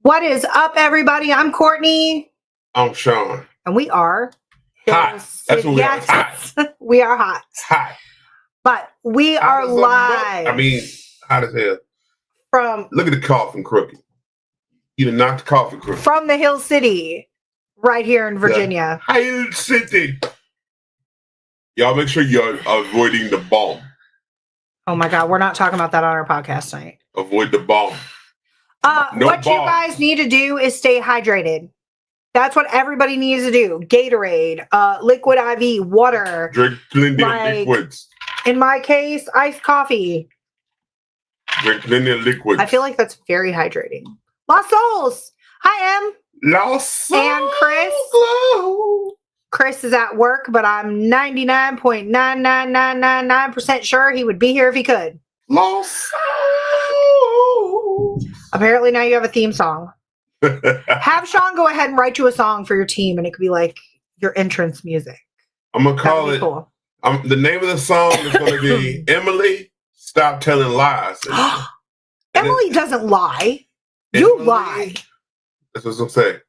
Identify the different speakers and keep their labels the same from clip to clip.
Speaker 1: What is up, everybody? I'm Courtney.
Speaker 2: I'm Sean.
Speaker 1: And we are
Speaker 2: hot. That's what we are. Hot.
Speaker 1: We are hot.
Speaker 2: Hot.
Speaker 1: But we are live.
Speaker 2: I mean, hot as hell.
Speaker 1: From
Speaker 2: look at the coffin crooked. You done knocked the coffin crooked.
Speaker 1: From the Hill City, right here in Virginia.
Speaker 2: Hill City. Y'all make sure you're avoiding the bomb.
Speaker 1: Oh my God, we're not talking about that on our podcast tonight.
Speaker 2: Avoid the bomb.
Speaker 1: No what bomb. You guys need to do is stay hydrated. That's what everybody needs to do. Gatorade, liquid IV, water.
Speaker 2: Drink plenty of liquids.
Speaker 1: In my case, iced coffee.
Speaker 2: Drink plenty of liquids.
Speaker 1: I feel like that's very hydrating. Lost Souls. Hi, Em.
Speaker 2: Lost Souls.
Speaker 1: And Chris.
Speaker 2: Glow.
Speaker 1: Chris is at work, but I'm 99.99999% sure he would be here if he could.
Speaker 2: Lost Souls.
Speaker 1: Apparently now you have a theme song. Have Sean go ahead and write you a song for your team, and it could be like your entrance music.
Speaker 2: I'm going to call it. Cool. The name of the song is going to be Emily, Stop Telling Lies.
Speaker 1: Emily doesn't lie. You lie.
Speaker 2: That's what I'm saying.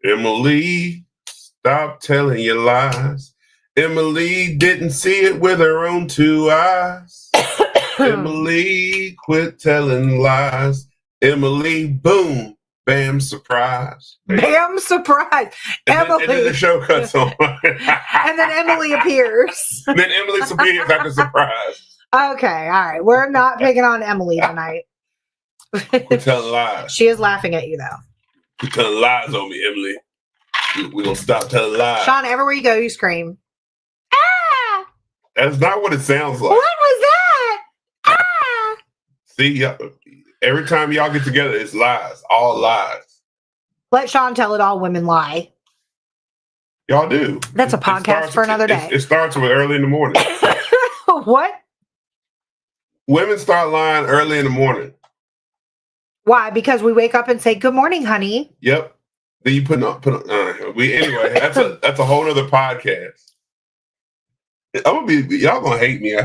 Speaker 2: Emily, stop telling your lies. Emily didn't see it with her own two eyes. Emily, quit telling lies. Emily, boom, bam, surprise.
Speaker 1: Bam, surprise. Emily.
Speaker 2: And then the show cuts on.
Speaker 1: And then Emily appears.
Speaker 2: Then Emily appears after surprise.
Speaker 1: Okay, all right. We're not picking on Emily tonight.
Speaker 2: Quit telling lies.
Speaker 1: She is laughing at you, though.
Speaker 2: Quit telling lies on me, Emily. We're going to stop telling lies.
Speaker 1: Sean, everywhere you go, you scream. Ah!
Speaker 2: That's not what it sounds like.
Speaker 1: What was that? Ah!
Speaker 2: See, every time y'all get together, it's lies. All lies.
Speaker 1: Let Sean tell it all. Women lie.
Speaker 2: Y'all do.
Speaker 1: That's a podcast for another day.
Speaker 2: It starts with early in the morning.
Speaker 1: What?
Speaker 2: Women start lying early in the morning.
Speaker 1: Why? Because we wake up and say, "Good morning, honey."
Speaker 2: Yep. Then you put on. Anyway, that's a whole other podcast. Y'all gonna hate me.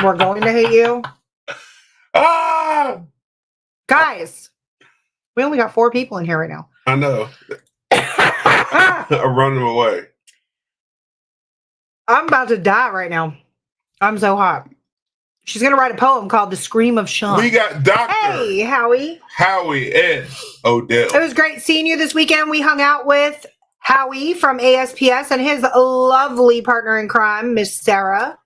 Speaker 1: We're going to hate you.
Speaker 2: Ah,
Speaker 1: guys, we only got 4 people in here right now.
Speaker 2: I know. I'm running away.
Speaker 1: I'm about to die right now. I'm so hot. She's going to write a poem called The Scream of Sean.
Speaker 2: We got Dr.
Speaker 1: Hey, Howie.
Speaker 2: Howie Ed Odell.
Speaker 1: It was great seeing you this weekend. We hung out with Howie from ASPS and his lovely partner in crime, Miss Sarah.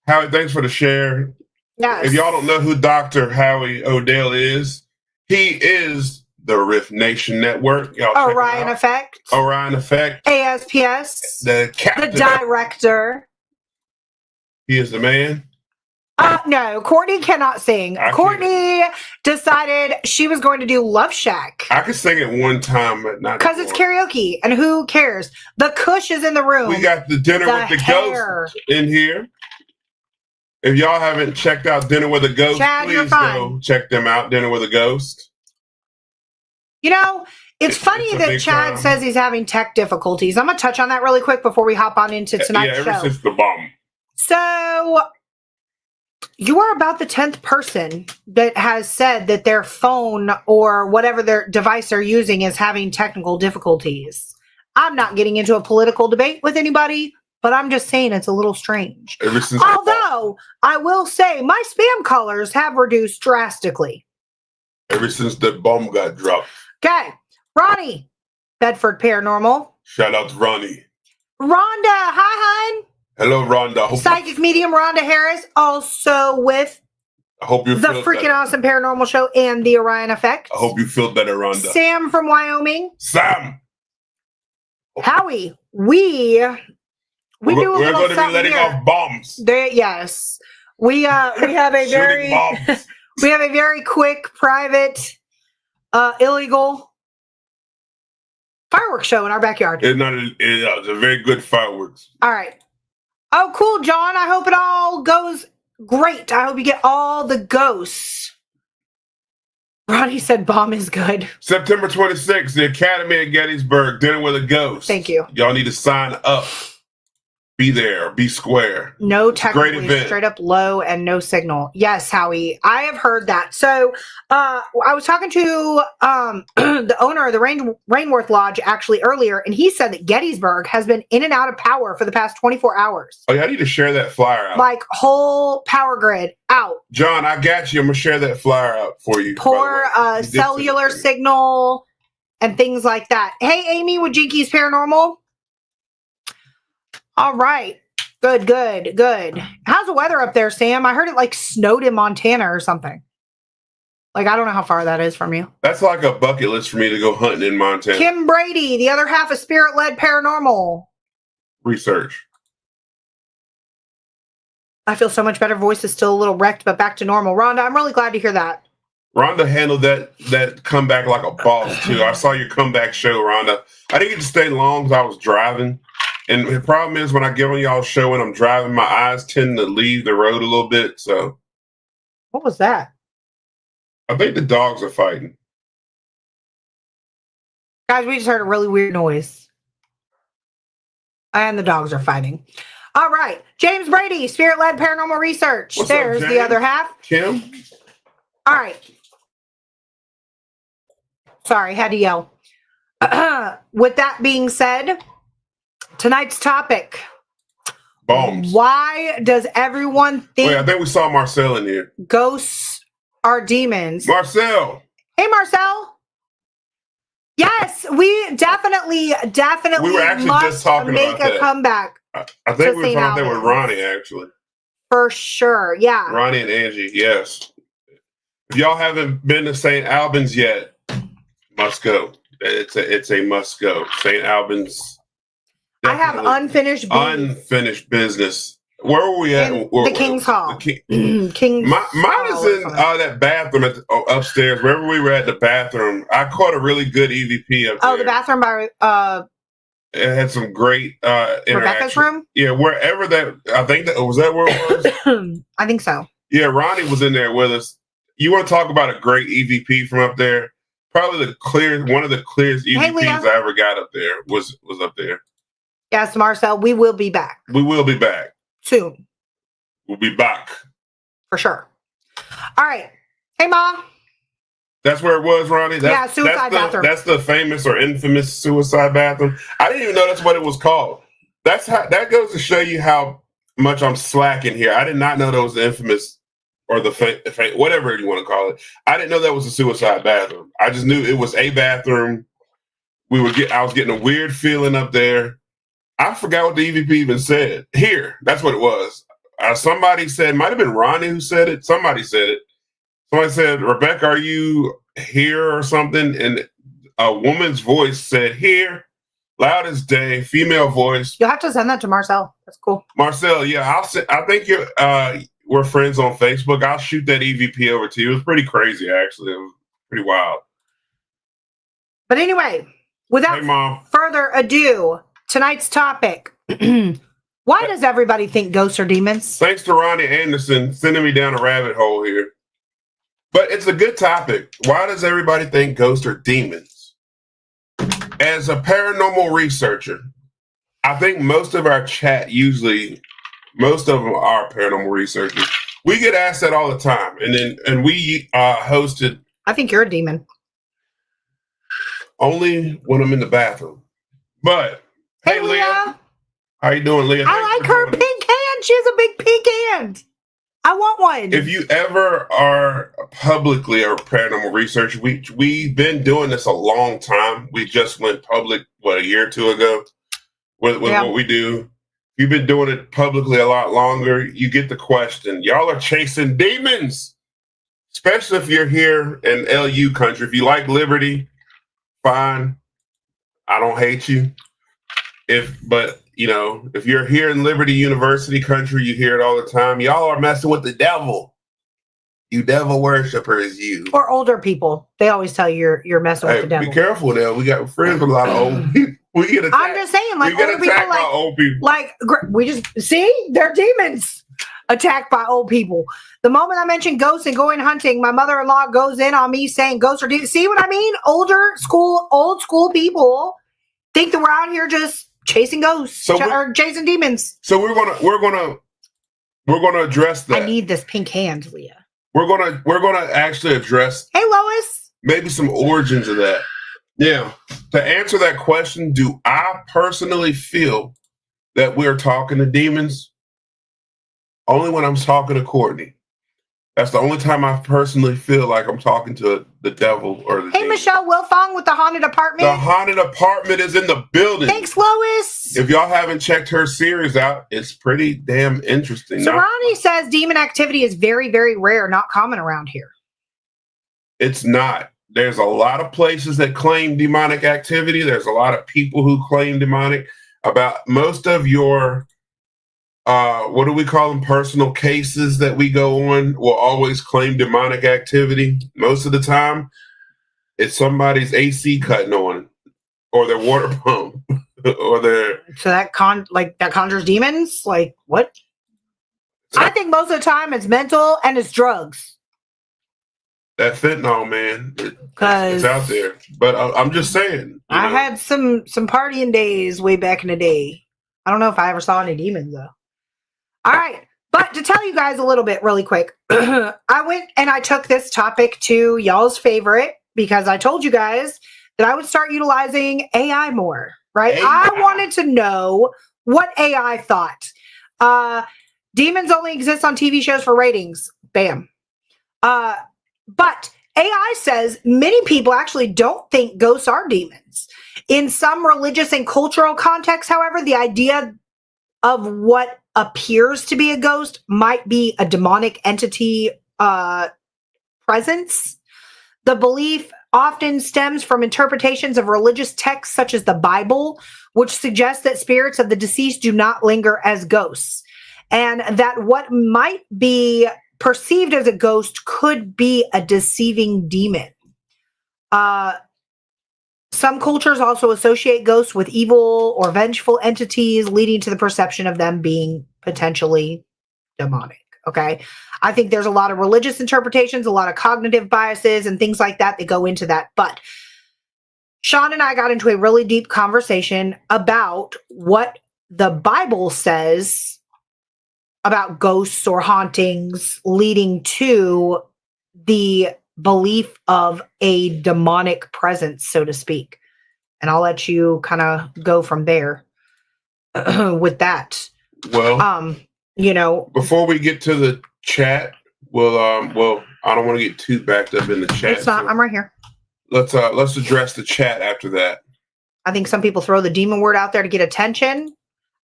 Speaker 2: Howie, thanks for the share.
Speaker 1: Yes.
Speaker 2: If y'all don't know who Dr. Howie Odell is, he is the Riff Nation Network. Y'all
Speaker 1: Orion Effect.
Speaker 2: Orion Effect.
Speaker 1: ASPS.
Speaker 2: The captain.
Speaker 1: The director.
Speaker 2: He is the man.
Speaker 1: No, Courtney cannot sing. Courtney decided she was going to do Love Shack.
Speaker 2: I could sing it one time, but not
Speaker 1: because it's karaoke, and who cares? The Kush is in the room.
Speaker 2: We got the Dinner with the Ghost in here. If y'all haven't checked out Dinner with a Ghost,
Speaker 1: Chad,
Speaker 2: please go check them out. Dinner with a Ghost.
Speaker 1: You know, it's funny that Chad says he's having tech difficulties. I'm going to touch on that really quick before we hop on into tonight's show.
Speaker 2: Yeah, ever since the bomb.
Speaker 1: So you are about the 10th person that has said that their phone or whatever their device they're using is having technical difficulties. I'm not getting into a political debate with anybody, but I'm just saying it's a little strange. Although I will say my spam callers have reduced drastically.
Speaker 2: Ever since the bomb got dropped.
Speaker 1: Okay. Ronnie, Bedford Paranormal.
Speaker 2: Shout out to Ronnie.
Speaker 1: Rhonda, hi, hun.
Speaker 2: Hello, Rhonda.
Speaker 1: Psychic medium Rhonda Harris, also with
Speaker 2: I hope you
Speaker 1: the freaking awesome paranormal show and the Orion Effect.
Speaker 2: I hope you feel better, Rhonda.
Speaker 1: Sam from Wyoming.
Speaker 2: Sam.
Speaker 1: Howie, we do a little
Speaker 2: going to be letting
Speaker 1: here.
Speaker 2: Off bombs.
Speaker 1: Yes, we have a very we have a very quick, private, illegal fireworks show in our backyard.
Speaker 2: It's a very good fireworks.
Speaker 1: All right. Oh, cool, John. I hope it all goes great. I hope you get all the ghosts. Ronnie said bomb is good.
Speaker 2: September 26th, the Academy at Gettysburg, Dinner with a Ghost.
Speaker 1: Thank you.
Speaker 2: Y'all need to sign up. be there, be square.
Speaker 1: No
Speaker 2: It's a great
Speaker 1: technically
Speaker 2: event.
Speaker 1: straight up low and no signal. Yes, Howie, I have heard that. So I was talking to the owner of the Rainworth Lodge actually earlier, and he said that Gettysburg has been in and out of power for the past 24 hours.
Speaker 2: Oh, yeah, I need to share that flyer out.
Speaker 1: Like whole power grid out.
Speaker 2: John, I got you. I'm going to share that flyer out for you.
Speaker 1: Poor
Speaker 2: You did
Speaker 1: cellular
Speaker 2: something.
Speaker 1: signal and things like that. Hey, Amy with Jinkies Paranormal. All right. Good. How's the weather up there, Sam? I heard it like snowed in Montana or something. Like, I don't know how far that is from you.
Speaker 2: That's like a bucket list for me to go hunting in Montana.
Speaker 1: Kim Brady, the other half of Spirit Led Paranormal.
Speaker 2: Research.
Speaker 1: I feel so much better. Voice is still a little wrecked, but back to normal. Rhonda, I'm really glad to hear that.
Speaker 2: Rhonda handled that comeback like a boss, too. I saw your comeback show, Rhonda. I didn't get to stay long because I was driving. And the problem is when I get on y'all's show and I'm driving, my eyes tend to leave the road a little bit. So
Speaker 1: What was that?
Speaker 2: I think the dogs are fighting.
Speaker 1: Guys, we just heard a really weird noise. And the dogs are fighting. All right. James Brady, Spirit Led Paranormal Research.
Speaker 2: What's up,
Speaker 1: There's the
Speaker 2: James?
Speaker 1: other half.
Speaker 2: Kim?
Speaker 1: All right. Sorry, had to yell. With that being said, tonight's topic.
Speaker 2: Bombs.
Speaker 1: Why does everyone think
Speaker 2: Wait, I think we saw Marcel in here.
Speaker 1: ghosts are demons?
Speaker 2: Marcel!
Speaker 1: Hey, Marcel. Yes, we definitely
Speaker 2: We were actually
Speaker 1: must
Speaker 2: just talking
Speaker 1: make
Speaker 2: about
Speaker 1: a
Speaker 2: that.
Speaker 1: comeback
Speaker 2: I think we were
Speaker 1: St.
Speaker 2: talking there with
Speaker 1: Albans.
Speaker 2: Ronnie, actually.
Speaker 1: for sure. Yeah.
Speaker 2: Ronnie and Angie, yes. If y'all haven't been to St. Albans yet, must go. It's a must go. St. Albans.
Speaker 1: I have
Speaker 2: definitely
Speaker 1: unfinished business.
Speaker 2: unfinished business. Where were we at?
Speaker 1: In
Speaker 2: Where-
Speaker 1: the King's Hall.
Speaker 2: King's
Speaker 1: King's
Speaker 2: Mine
Speaker 1: Hall
Speaker 2: is
Speaker 1: or
Speaker 2: in
Speaker 1: something.
Speaker 2: that bathroom upstairs. Wherever we were at the bathroom, I caught a really good EVP up there.
Speaker 1: Oh, the bathroom by
Speaker 2: It had some great interaction.
Speaker 1: Rebecca's room?
Speaker 2: Yeah, wherever that. I think that was that where it was.
Speaker 1: I think so.
Speaker 2: Yeah, Ronnie was in there with us. You want to talk about a great EVP from up there? Probably one of the clearest EVPs
Speaker 1: Leah.
Speaker 2: I ever got up there was up there.
Speaker 1: Yes, Marcel, we will be back
Speaker 2: We will be back.
Speaker 1: soon,
Speaker 2: We'll be back.
Speaker 1: for sure. All right. Hey, Ma.
Speaker 2: That's where it was, Ronnie.
Speaker 1: Yeah, suicide bathroom.
Speaker 2: That's the famous or infamous suicide bathroom. I didn't even know that's what it was called. That goes to show you how much I'm slacking here. I did not know that was the infamous or the whatever you want to call it. I didn't know that was a suicide bathroom. I just knew it was a bathroom. I was getting a weird feeling up there. I forgot what the EVP even said. Here, that's what it was. Somebody said, might have been Ronnie who said it. Somebody said it. Somebody said, Rebecca, are you here or something? And a woman's voice said, here, loud as day, female voice.
Speaker 1: You'll have to send that to Marcel. That's cool.
Speaker 2: Marcel, yeah, I think we're friends on Facebook. I'll shoot that EVP over to you. It was pretty crazy, actually. It was pretty wild.
Speaker 1: But anyway, without
Speaker 2: Hey, Mom.
Speaker 1: further ado, tonight's topic. Why does everybody think ghosts are demons?
Speaker 2: Thanks to Ronnie Anderson sending me down a rabbit hole here. But it's a good topic. Why does everybody think ghosts are demons? As a paranormal researcher, I think most of our chat most of them are paranormal researchers. We get asked that all the time. And we hosted
Speaker 1: I think you're a demon.
Speaker 2: only when I'm in the bathroom. But
Speaker 1: Hey, Leah.
Speaker 2: how you doing, Leah?
Speaker 1: I
Speaker 2: Thanks
Speaker 1: like
Speaker 2: for
Speaker 1: her
Speaker 2: joining.
Speaker 1: pink hand. She has a big pink hand. I want one.
Speaker 2: If you ever are publicly a paranormal researcher, we've been doing this a long time. We just went public, a year or two ago with what we do. You've been doing it publicly a lot longer. You get the question. Y'all are chasing demons, especially if you're here in LU country. If you like liberty, fine. I don't hate you. But if you're here in Liberty University country, you hear it all the time. Y'all are messing with the devil. You devil worshipers, you.
Speaker 1: or older people. They always tell you you're messing with
Speaker 2: Hey,
Speaker 1: the devil.
Speaker 2: be careful now. We got friends with a lot of old people. We get attacked.
Speaker 1: I'm just saying, like
Speaker 2: we get
Speaker 1: older people,
Speaker 2: attacked by
Speaker 1: like
Speaker 2: old people.
Speaker 1: we just see they're demons attacked by old people. The moment I mention ghosts and going hunting, my mother-in-law goes in on me saying ghosts are demons. See what I mean? Old school people think that we're out here just chasing ghosts or chasing demons.
Speaker 2: So we're gonna address that.
Speaker 1: I need this pink hand, Leah.
Speaker 2: We're gonna actually address.
Speaker 1: Hey, Lois.
Speaker 2: Maybe some origins of that. Yeah. To answer that question, do I personally feel that we're talking to demons? Only when I'm talking to Courtney. That's the only time I personally feel like I'm talking to the devil or the demon.
Speaker 1: Michelle Wilfong with the haunted apartment.
Speaker 2: The haunted apartment is in the building.
Speaker 1: Thanks, Lois.
Speaker 2: If y'all haven't checked her series out, it's pretty damn interesting.
Speaker 1: So Ronnie says demon activity is very, very rare, not common around here.
Speaker 2: It's not. There's a lot of places that claim demonic activity. There's a lot of people who claim demonic. About most of your what do we call them? Personal cases that we go on will always claim demonic activity. Most of the time, it's somebody's AC cutting on, or their water pump, or their.
Speaker 1: So that conjures demons. Like what? I think most of the time it's mental and it's drugs.
Speaker 2: That fentanyl, man, it's out there. But I'm just saying.
Speaker 1: I had some partying days way back in the day. I don't know if I ever saw any demons though. All right. But to tell you guys a little bit really quick, I went and I took this topic to y'all's favorite because I told you guys that I would start utilizing AI more, right? AI. I wanted to know what AI thought. Demons only exist on TV shows for ratings. Bam. But AI says many people actually don't think ghosts are demons. In some religious and cultural contexts, however, the idea of what appears to be a ghost might be a demonic entity presence. The belief often stems from interpretations of religious texts such as the Bible, which suggests that spirits of the deceased do not linger as ghosts, and that what might be perceived as a ghost could be a deceiving demon. Some cultures also associate ghosts with evil or vengeful entities, leading to the perception of them being potentially demonic. Okay. I think there's a lot of religious interpretations, a lot of cognitive biases and things like that that go into that. But Sean and I got into a really deep conversation about what the Bible says about ghosts or hauntings, leading to the belief of a demonic presence, so to speak. And I'll let you kind of go from there with that.
Speaker 2: Well, before we get to the chat, I don't want to get too backed up in the chat.
Speaker 1: It's not. So I'm right here.
Speaker 2: Let's address the chat after that.
Speaker 1: I think some people throw the demon word out there to get attention.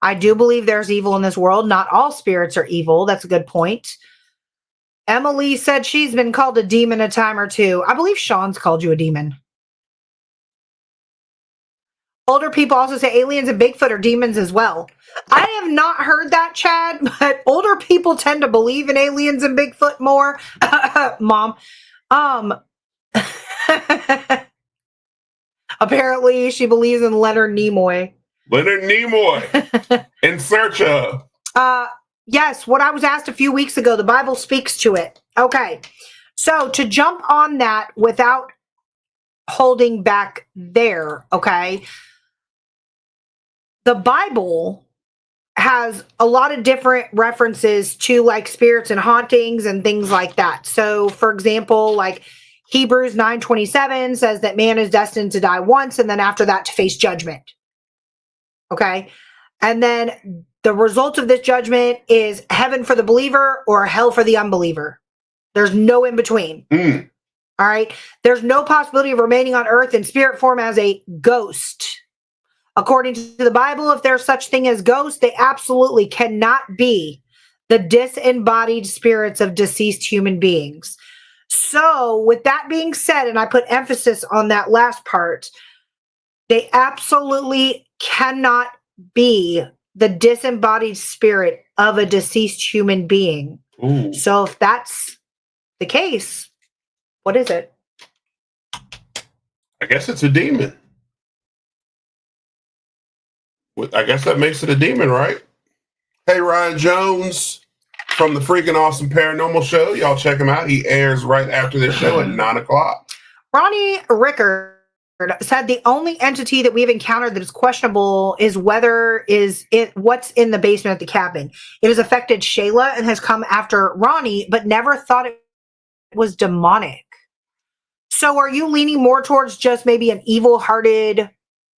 Speaker 1: I do believe there's evil in this world. Not all spirits are evil. That's a good point. Emily said she's been called a demon a time or two. I believe Sean's called you a demon. Older people also say aliens and Bigfoot are demons as well. I have not heard that, Chad, but older people tend to believe in aliens and Bigfoot more. Mom. Apparently she believes in Leonard Nimoy.
Speaker 2: Leonard Nimoy. In search of.
Speaker 1: Yes, what I was asked a few weeks ago, the Bible speaks to it. Okay. So to jump on that without holding back there, okay? The Bible has a lot of different references to like spirits and hauntings and things like that. So for example, like Hebrews 9:27 says that man is destined to die once and then after that to face judgment. Okay. And then the result of this judgment is heaven for the believer or hell for the unbeliever. There's no in between. All right. There's no possibility of remaining on earth in spirit form as a ghost. According to the Bible, if there's such thing as ghosts, they absolutely cannot be the disembodied spirits of deceased human beings. So with that being said, and I put emphasis on that last part, they absolutely cannot be the disembodied spirit of a deceased human being.
Speaker 2: Ooh.
Speaker 1: So if that's the case, what is it?
Speaker 2: I guess it's a demon. I guess that makes it a demon, right? Hey, Ryan Jones from the Freaking Awesome Paranormal Show. Y'all check him out. He airs right after this show at 9 o'clock.
Speaker 1: Ronnie Rickard said the only entity that we've encountered that is questionable is what's in the basement of the cabin. It has affected Shayla and has come after Ronnie, but never thought it was demonic. So are you leaning more towards just maybe an evil-hearted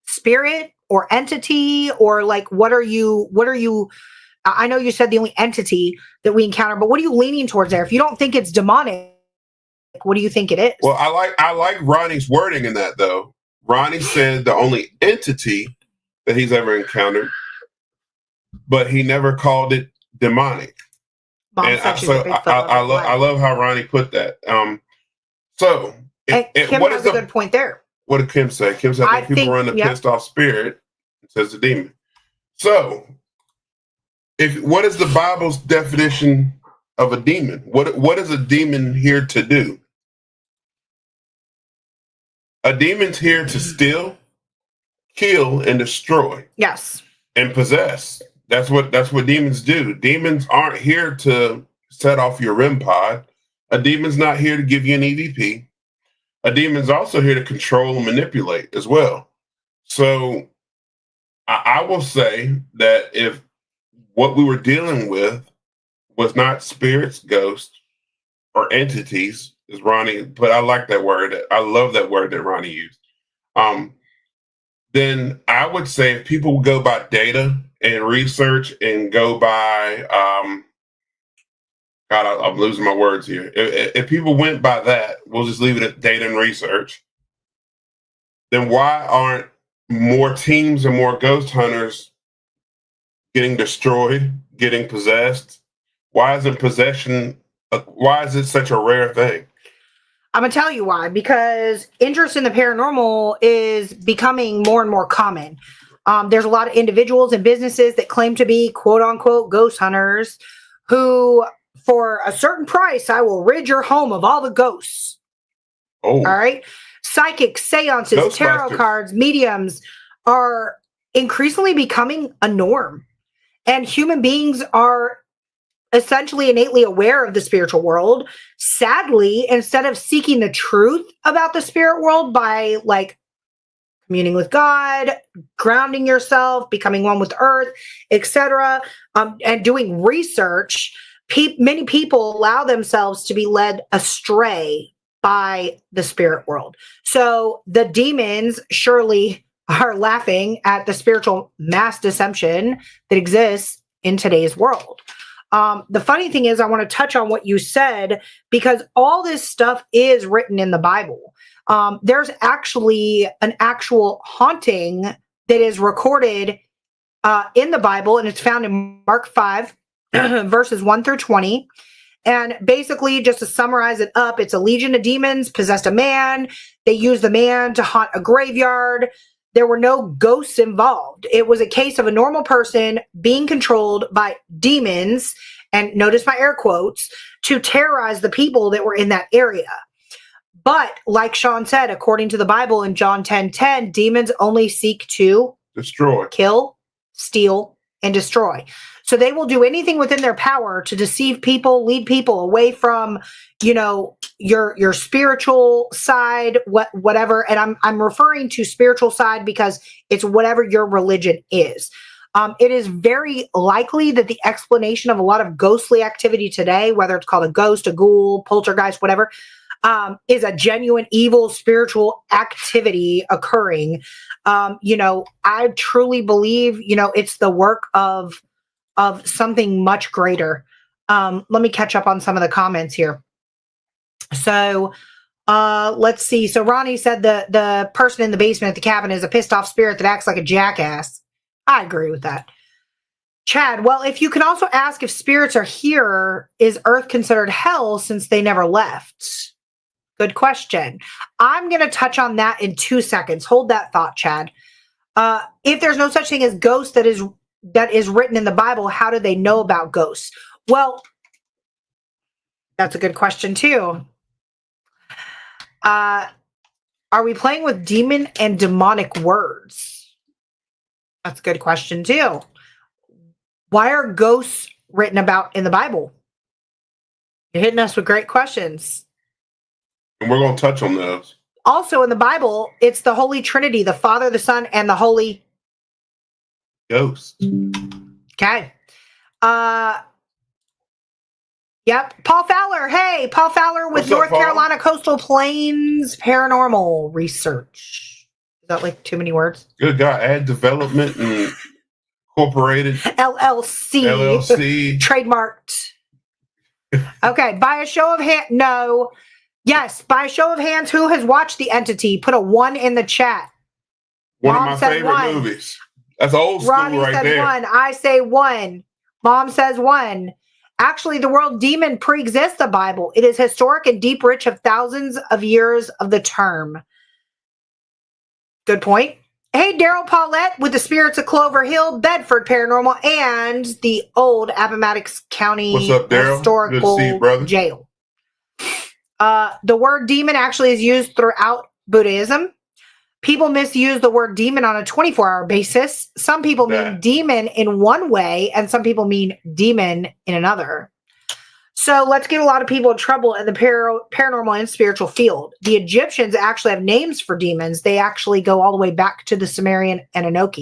Speaker 1: spirit or entity, or like what are you I know you said the only entity that we encounter, but what are you leaning towards there? If you don't think it's demonic, what do you think it is?
Speaker 2: Well, I like Ronnie's wording in that, though. Ronnie said the only entity that he's ever encountered, but he never called it demonic.
Speaker 1: Mom
Speaker 2: And
Speaker 1: said she's a big fan of
Speaker 2: I love how Ronnie put that.
Speaker 1: Kim
Speaker 2: what
Speaker 1: has
Speaker 2: is
Speaker 1: a good point there.
Speaker 2: What did Kim say? Kim said
Speaker 1: I
Speaker 2: people
Speaker 1: think-
Speaker 2: run the
Speaker 1: yep.
Speaker 2: pissed off spirit, says the demon. So, what is the Bible's definition of a demon? What is a demon here to do? A demon's here to steal, kill, and destroy,
Speaker 1: Yes.
Speaker 2: and possess. That's what demons do. Demons aren't here to set off your REM pod. A demon's not here to give you an EVP. A demon's also here to control and manipulate as well. So I will say that if what we were dealing with was not spirits, ghosts, or entities, as Ronnie, but I like that word. I love that word that Ronnie used. Then I would say if people would go by data and research and go by, God, I'm losing my words here. If people went by that, we'll just leave it at data and research. Then why aren't more teams and more ghost hunters getting destroyed, getting possessed? Why isn't possession? Why is it such a rare thing?
Speaker 1: I'm going to tell you why. Because interest in the paranormal is becoming more and more common. There's a lot of individuals and businesses that claim to be quote unquote ghost hunters who, for a certain price, I will rid your home of all the ghosts.
Speaker 2: Oh,
Speaker 1: all right. Psychics, seances, tarot cards, mediums are increasingly becoming a norm. And human beings are essentially innately aware of the spiritual world. Sadly, instead of seeking the truth about the spirit world by like communing with God, grounding yourself, becoming one with earth, etc., and doing research, many people allow themselves to be led astray by the spirit world. So the demons surely are laughing at the spiritual mass deception that exists in today's world. The funny thing is, I want to touch on what you said, because all this stuff is written in the Bible. There's actually an actual haunting that is recorded in the Bible, and it's found in Mark 5, verses 1 through 20. And basically, just to summarize it up, it's a legion of demons possessed a man. They used the man to haunt a graveyard. There were no ghosts involved. It was a case of a normal person being controlled by demons, and notice my air quotes, to terrorize the people that were in that area. But like Sean said, according to the Bible in John 10:10, demons only seek to
Speaker 2: destroy,
Speaker 1: kill, steal, and destroy. So they will do anything within their power to deceive people, lead people away from, your spiritual side, whatever. And I'm referring to spiritual side because it's whatever your religion is. It is very likely that the explanation of a lot of ghostly activity today, whether it's called a ghost, a ghoul, poltergeist, whatever, is a genuine evil spiritual activity occurring. I truly believe, it's the work of something much greater. Let me catch up on some of the comments here. So let's see. So Ronnie said the person in the basement at the cabin is a pissed off spirit that acts like a jackass. I agree with that. Chad, well, if you can also ask if spirits are here, is Earth considered hell since they never left? Good question. I'm going to touch on that in 2 seconds. Hold that thought, Chad. If there's no such thing as ghosts that is written in the Bible, how do they know about ghosts? Well, that's a good question too. Are we playing with demon and demonic words? That's a good question too. Why are ghosts written about in the Bible? You're hitting us with great questions.
Speaker 2: and we're going to touch on those.
Speaker 1: Also in the Bible, it's the Holy Trinity, the Father, the Son, and the Holy
Speaker 2: Ghost.
Speaker 1: Okay. Yep. Paul Fowler. Hey, Paul Fowler with
Speaker 2: What's up,
Speaker 1: North
Speaker 2: Paul?
Speaker 1: Carolina Coastal Plains Paranormal Research. Is that like too many words?
Speaker 2: Good guy. Ad Development and Incorporated.
Speaker 1: LLC.
Speaker 2: LLC.
Speaker 1: Trademarked. Okay. By a show of hands. No. Yes. By a show of hands, who has watched The Entity? Put a 1 in the chat.
Speaker 2: One
Speaker 1: Mom
Speaker 2: of my
Speaker 1: said
Speaker 2: favorite
Speaker 1: 1.
Speaker 2: movies. That's old school
Speaker 1: Ronnie
Speaker 2: right
Speaker 1: says
Speaker 2: there.
Speaker 1: 1. I say 1. Mom says 1. Actually, the word demon pre-exists the Bible. It is historic and deep, rich of thousands of years of the term. Good point. Hey, Daryl Paulette with the Spirits of Clover Hill, Bedford Paranormal, and the old Appomattox County
Speaker 2: What's up, Daryl?
Speaker 1: Historical
Speaker 2: Good to see you, brother.
Speaker 1: Jail. The word demon actually is used throughout Buddhism. People misuse the word demon on a 24-hour basis. Some people mean demon in one way, and some people mean demon in another. So let's get a lot of people in trouble in the paranormal and spiritual field. The Egyptians actually have names for demons. They actually go all the way back to the Sumerian and Enoch.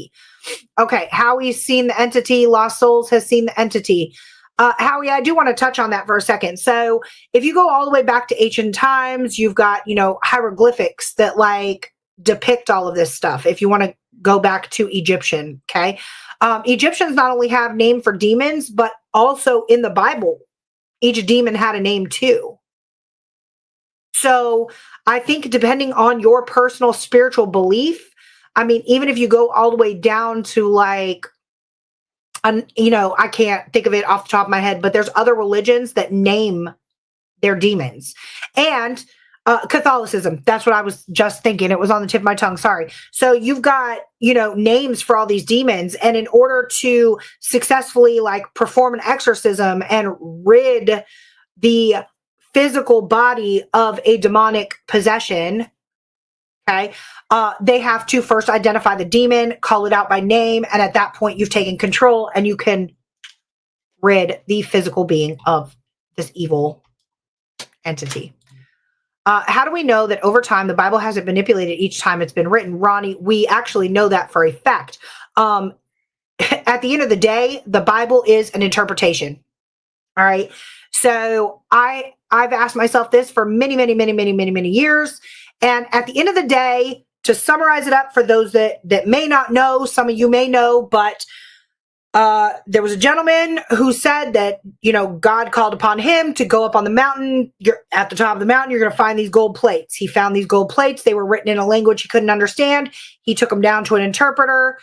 Speaker 1: Okay, Howie's seen the entity. Lost Souls has seen the entity. Howie, I do want to touch on that for a second. So if you go all the way back to ancient times, you've got, hieroglyphics that depict all of this stuff. If you want to go back to Egyptian, okay? Egyptians not only have name for demons, but also in the Bible, each demon had a name too. So I think depending on your personal spiritual belief, even if you go all the way down to I can't think of it off the top of my head, but there's other religions that name their demons. And Catholicism. That's what I was just thinking. It was on the tip of my tongue. Sorry. So you've got, names for all these demons. And in order to successfully perform an exorcism and rid the physical body of a demonic possession, okay, they have to first identify the demon, call it out by name. And at that point, you've taken control and you can rid the physical being of this evil entity. How do we know that over time the Bible hasn't manipulated each time it's been written? Ronnie, we actually know that for a fact. At the end of the day, the Bible is an interpretation. All right. So I've asked myself this for many, many, many, many, many, many years. And at the end of the day, to summarize it up for those that may not know, some of you may know, but there was a gentleman who said that, God called upon him to go up on the mountain. You're at the top of the mountain. You're going to find these gold plates. He found these gold plates. They were written in a language he couldn't understand. He took them down to an interpreter.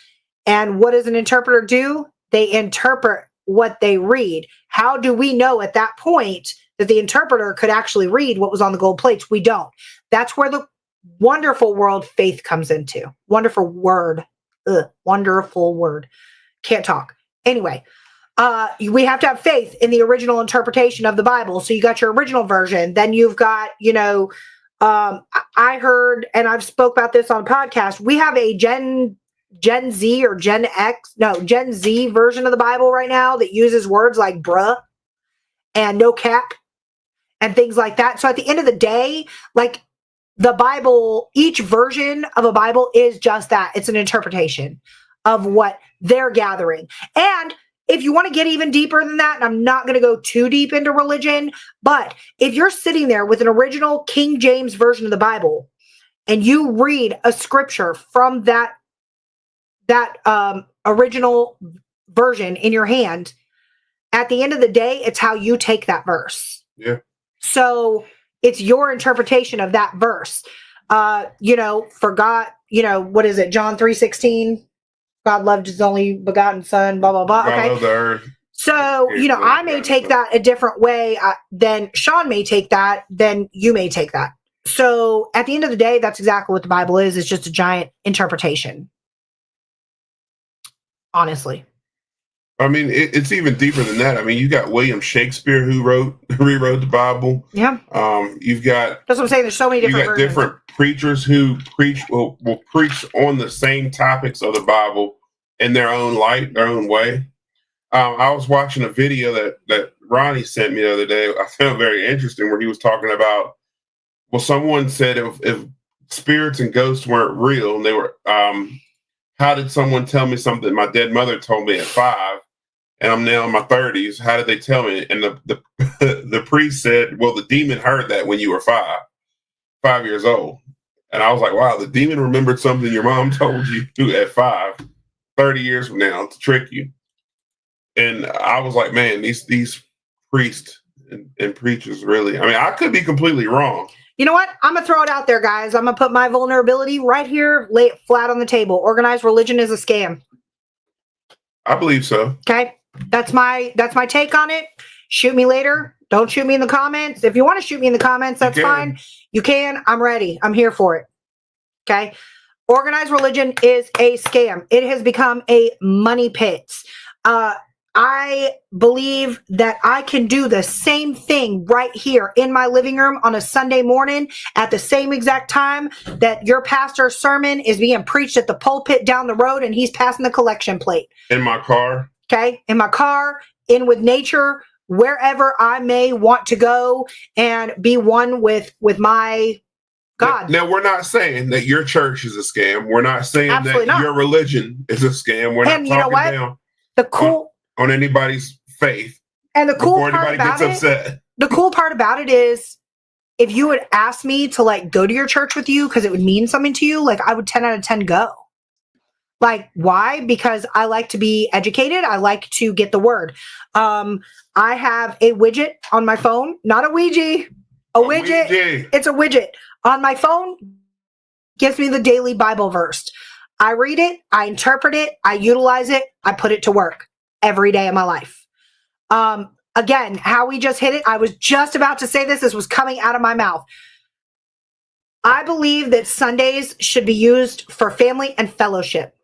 Speaker 1: And what does an interpreter do? They interpret what they read. How do we know at that point that the interpreter could actually read what was on the gold plates? We don't. That's where the wonderful world faith comes into. Wonderful word. Wonderful word. Can't talk. Anyway, we have to have faith in the original interpretation of the Bible. So you got your original version. Then you've got, I heard, and I've spoke about this on podcast. We have a Gen Z or Gen Z version of the Bible right now that uses words like bruh and no cap and things like that. So at the end of the day, the Bible, each version of a Bible is just that. It's an interpretation of what they're gathering. And if you want to get even deeper than that, and I'm not going to go too deep into religion, but if you're sitting there with an original King James version of the Bible and you read a scripture from that original version in your hand, at the end of the day, it's how you take that verse.
Speaker 2: Yeah.
Speaker 1: So it's your interpretation of that verse. For God, what is it? John 3:16. God loved his only begotten son, blah, blah, blah. Okay.
Speaker 2: The earth.
Speaker 1: So, I may take that a different way than Sean may take that, then you may take that. So at the end of the day, that's exactly what the Bible is. It's just a giant interpretation. Honestly.
Speaker 2: It's even deeper than that. You got William Shakespeare who rewrote the Bible.
Speaker 1: Yeah.
Speaker 2: You've got.
Speaker 1: That's what I'm saying. There's so many different versions.
Speaker 2: Different preachers who will preach on the same topics of the Bible in their own light, their own way. I was watching a video that Ronnie sent me the other day. I found very interesting where he was talking about. Well, someone said if spirits and ghosts weren't real, and they were. How did someone tell me something my dead mother told me at 5, and I'm now in my 30s? How did they tell me? And the the priest said, "Well, the demon heard that when you were 5 years old." And I was like, "Wow, the demon remembered something your mom told you at 5, 30 years from now to trick you." And I was like, "Man, these priests and preachers really." I mean, I could be completely wrong.
Speaker 1: You know what? I'm going to throw it out there, guys. I'm going to put my vulnerability right here, lay it flat on the table. Organized religion is a scam.
Speaker 2: I believe so.
Speaker 1: Okay? That's my take on it. Shoot me later. Don't shoot me in the comments. If you want to shoot me in the comments, that's fine. You can. I'm ready. I'm here for it. Okay? Organized religion is a scam. It has become a money pit. I believe that I can do the same thing right here in my living room on a Sunday morning at the same exact time that your pastor's sermon is being preached at the pulpit down the road and he's passing the collection plate.
Speaker 2: In my car.
Speaker 1: Okay? In my car, in with nature, wherever I may want to go and be one with my God.
Speaker 2: Now, we're not saying that your church is a scam. We're not saying
Speaker 1: Absolutely
Speaker 2: that
Speaker 1: not.
Speaker 2: your religion is a scam. We're
Speaker 1: And
Speaker 2: not
Speaker 1: you know what?
Speaker 2: down
Speaker 1: The cool
Speaker 2: on anybody's faith
Speaker 1: and the cool
Speaker 2: before
Speaker 1: part
Speaker 2: anybody
Speaker 1: about
Speaker 2: gets upset.
Speaker 1: The cool part about it is if you would ask me to like go to your church with you because it would mean something to you, like I would 10 out of 10 go. Like, why? Because I like to be educated. I like to get the word. I have a widget on my phone, not a Ouija, a widget. It's a widget on my phone. Gives me the daily Bible verse. I read it, I interpret it, I utilize it, I put it to work every day of my life. Again, how we just hit it, I was just about to say this. This was coming out of my mouth. I believe that Sundays should be used for family and fellowship.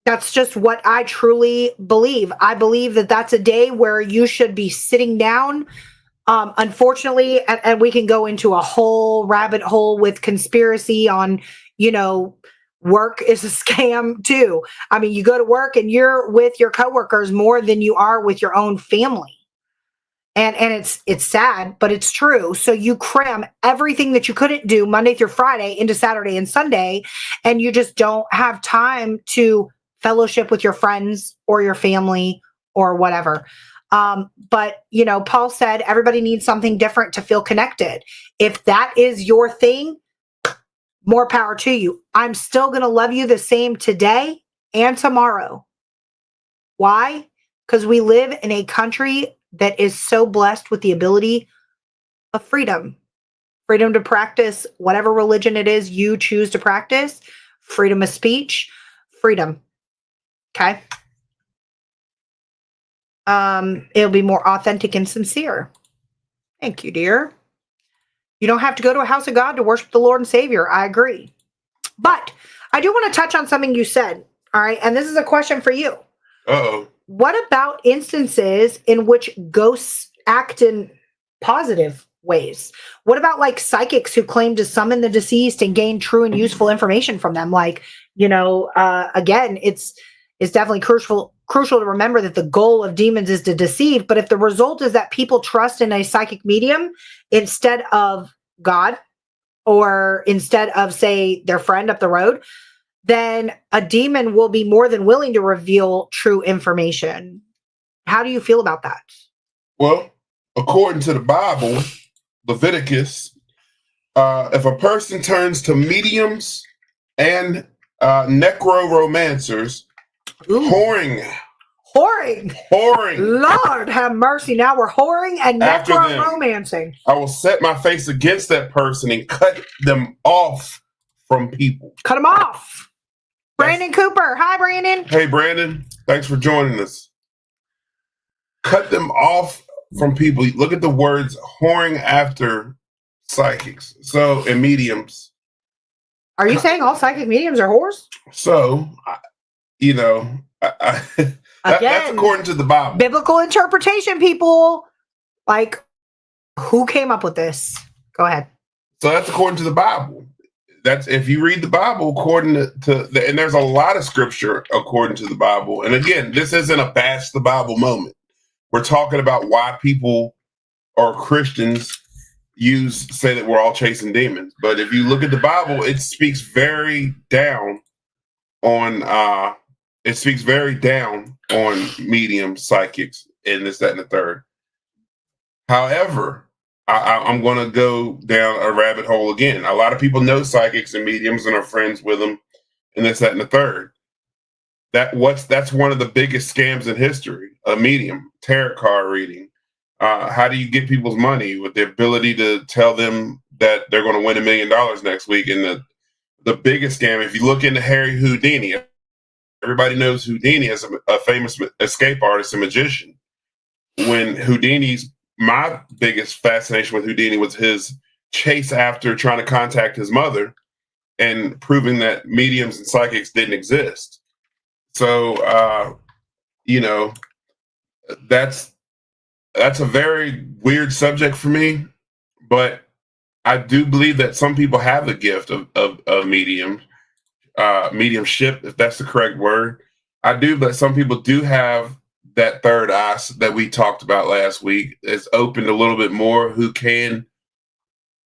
Speaker 1: That's just what I truly believe. I believe that that's a day where you should be sitting down. Unfortunately, and we can go into a whole rabbit hole with conspiracy on, work is a scam too. I mean, you go to work and you're with your coworkers more than you are with your own family. And it's sad, but it's true. So you cram everything that you couldn't do Monday through Friday into Saturday and Sunday, and you just don't have time to fellowship with your friends or your family or whatever. But Paul said everybody needs something different to feel connected. If that is your thing, more power to you. I'm still going to love you the same today and tomorrow. Why? Because we live in a country that is so blessed with the ability of freedom. Freedom to practice whatever religion it is you choose to practice. Freedom of speech. Freedom. Okay? It'll be more authentic and sincere. Thank you, dear. You don't have to go to a house of God to worship the Lord and Savior. I agree. But I do want to touch on something you said. All right. And this is a question for you.
Speaker 2: Uh-oh.
Speaker 1: What about instances in which ghosts act in positive ways? What about like psychics who claim to summon the deceased and gain true and useful information from them? Like, again, it's definitely crucial to remember that the goal of demons is to deceive. But if the result is that people trust in a psychic medium instead of God, or instead of, say, their friend up the road, then a demon will be more than willing to reveal true information. How do you feel about that?
Speaker 2: Well, according to the Bible, Leviticus, if a person turns to mediums and necromancers, whoring. Lord have mercy. Now we're whoring and necromancing.
Speaker 1: I
Speaker 2: will set my face against that person and cut them off from people.
Speaker 1: Cut them off. Brandon Cooper. Hi, Brandon.
Speaker 2: Hey, Brandon. Thanks for joining us. Cut them off from people. Look at the words whoring after psychics. And mediums.
Speaker 1: Are you saying all psychic mediums are whores?
Speaker 2: So, that's according to the Bible.
Speaker 1: Biblical interpretation, people. Like, who came up with this? Go ahead.
Speaker 2: So that's according to the Bible. That's if you read the Bible according to and there's a lot of scripture according to the Bible. And again, this isn't a bash the Bible moment. We're talking about why people or Christians say that we're all chasing demons. But if you look at the Bible, it speaks very down on mediums, psychics, and this, that, and the third. However, I'm going to go down a rabbit hole again. A lot of people know psychics and mediums and are friends with them, and this, that, and the third. That's one of the biggest scams in history. A medium, tarot card reading. How do you get people's money? With the ability to tell them that they're going to win $1 million next week. And the biggest scam, if you look into Harry Houdini, everybody knows Houdini as a famous escape artist and magician. My biggest fascination with Houdini was his chase after trying to contact his mother and proving that mediums and psychics didn't exist. So, that's a very weird subject for me, but I do believe that some people have the gift of mediumship, if that's the correct word. I do, but some people do have that third eye that we talked about last week. It's opened a little bit more, who can